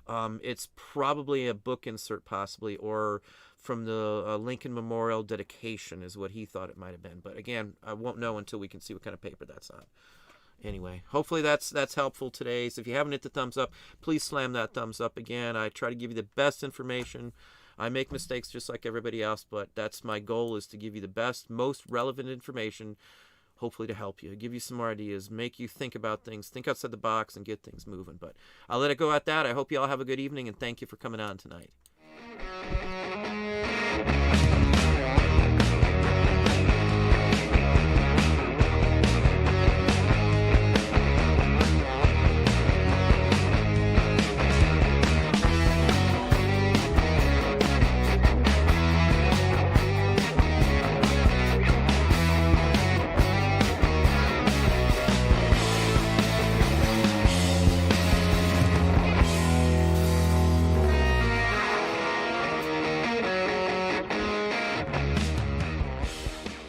It's probably a book insert, possibly, or from the Lincoln Memorial dedication is what he thought it might have been. But again, I won't know until we can see what kind of paper that's on. Anyway, hopefully that's helpful today. So if you haven't hit the thumbs up, please slam that thumbs up. Again, I try to give you the best information. I make mistakes just like everybody else, but that's my goal, is to give you the best, most relevant information, hopefully to help you, give you some more ideas, make you think about things, think outside the box, and get things moving. But I'll let it go at that. I hope you all have a good evening, and thank you for coming on tonight.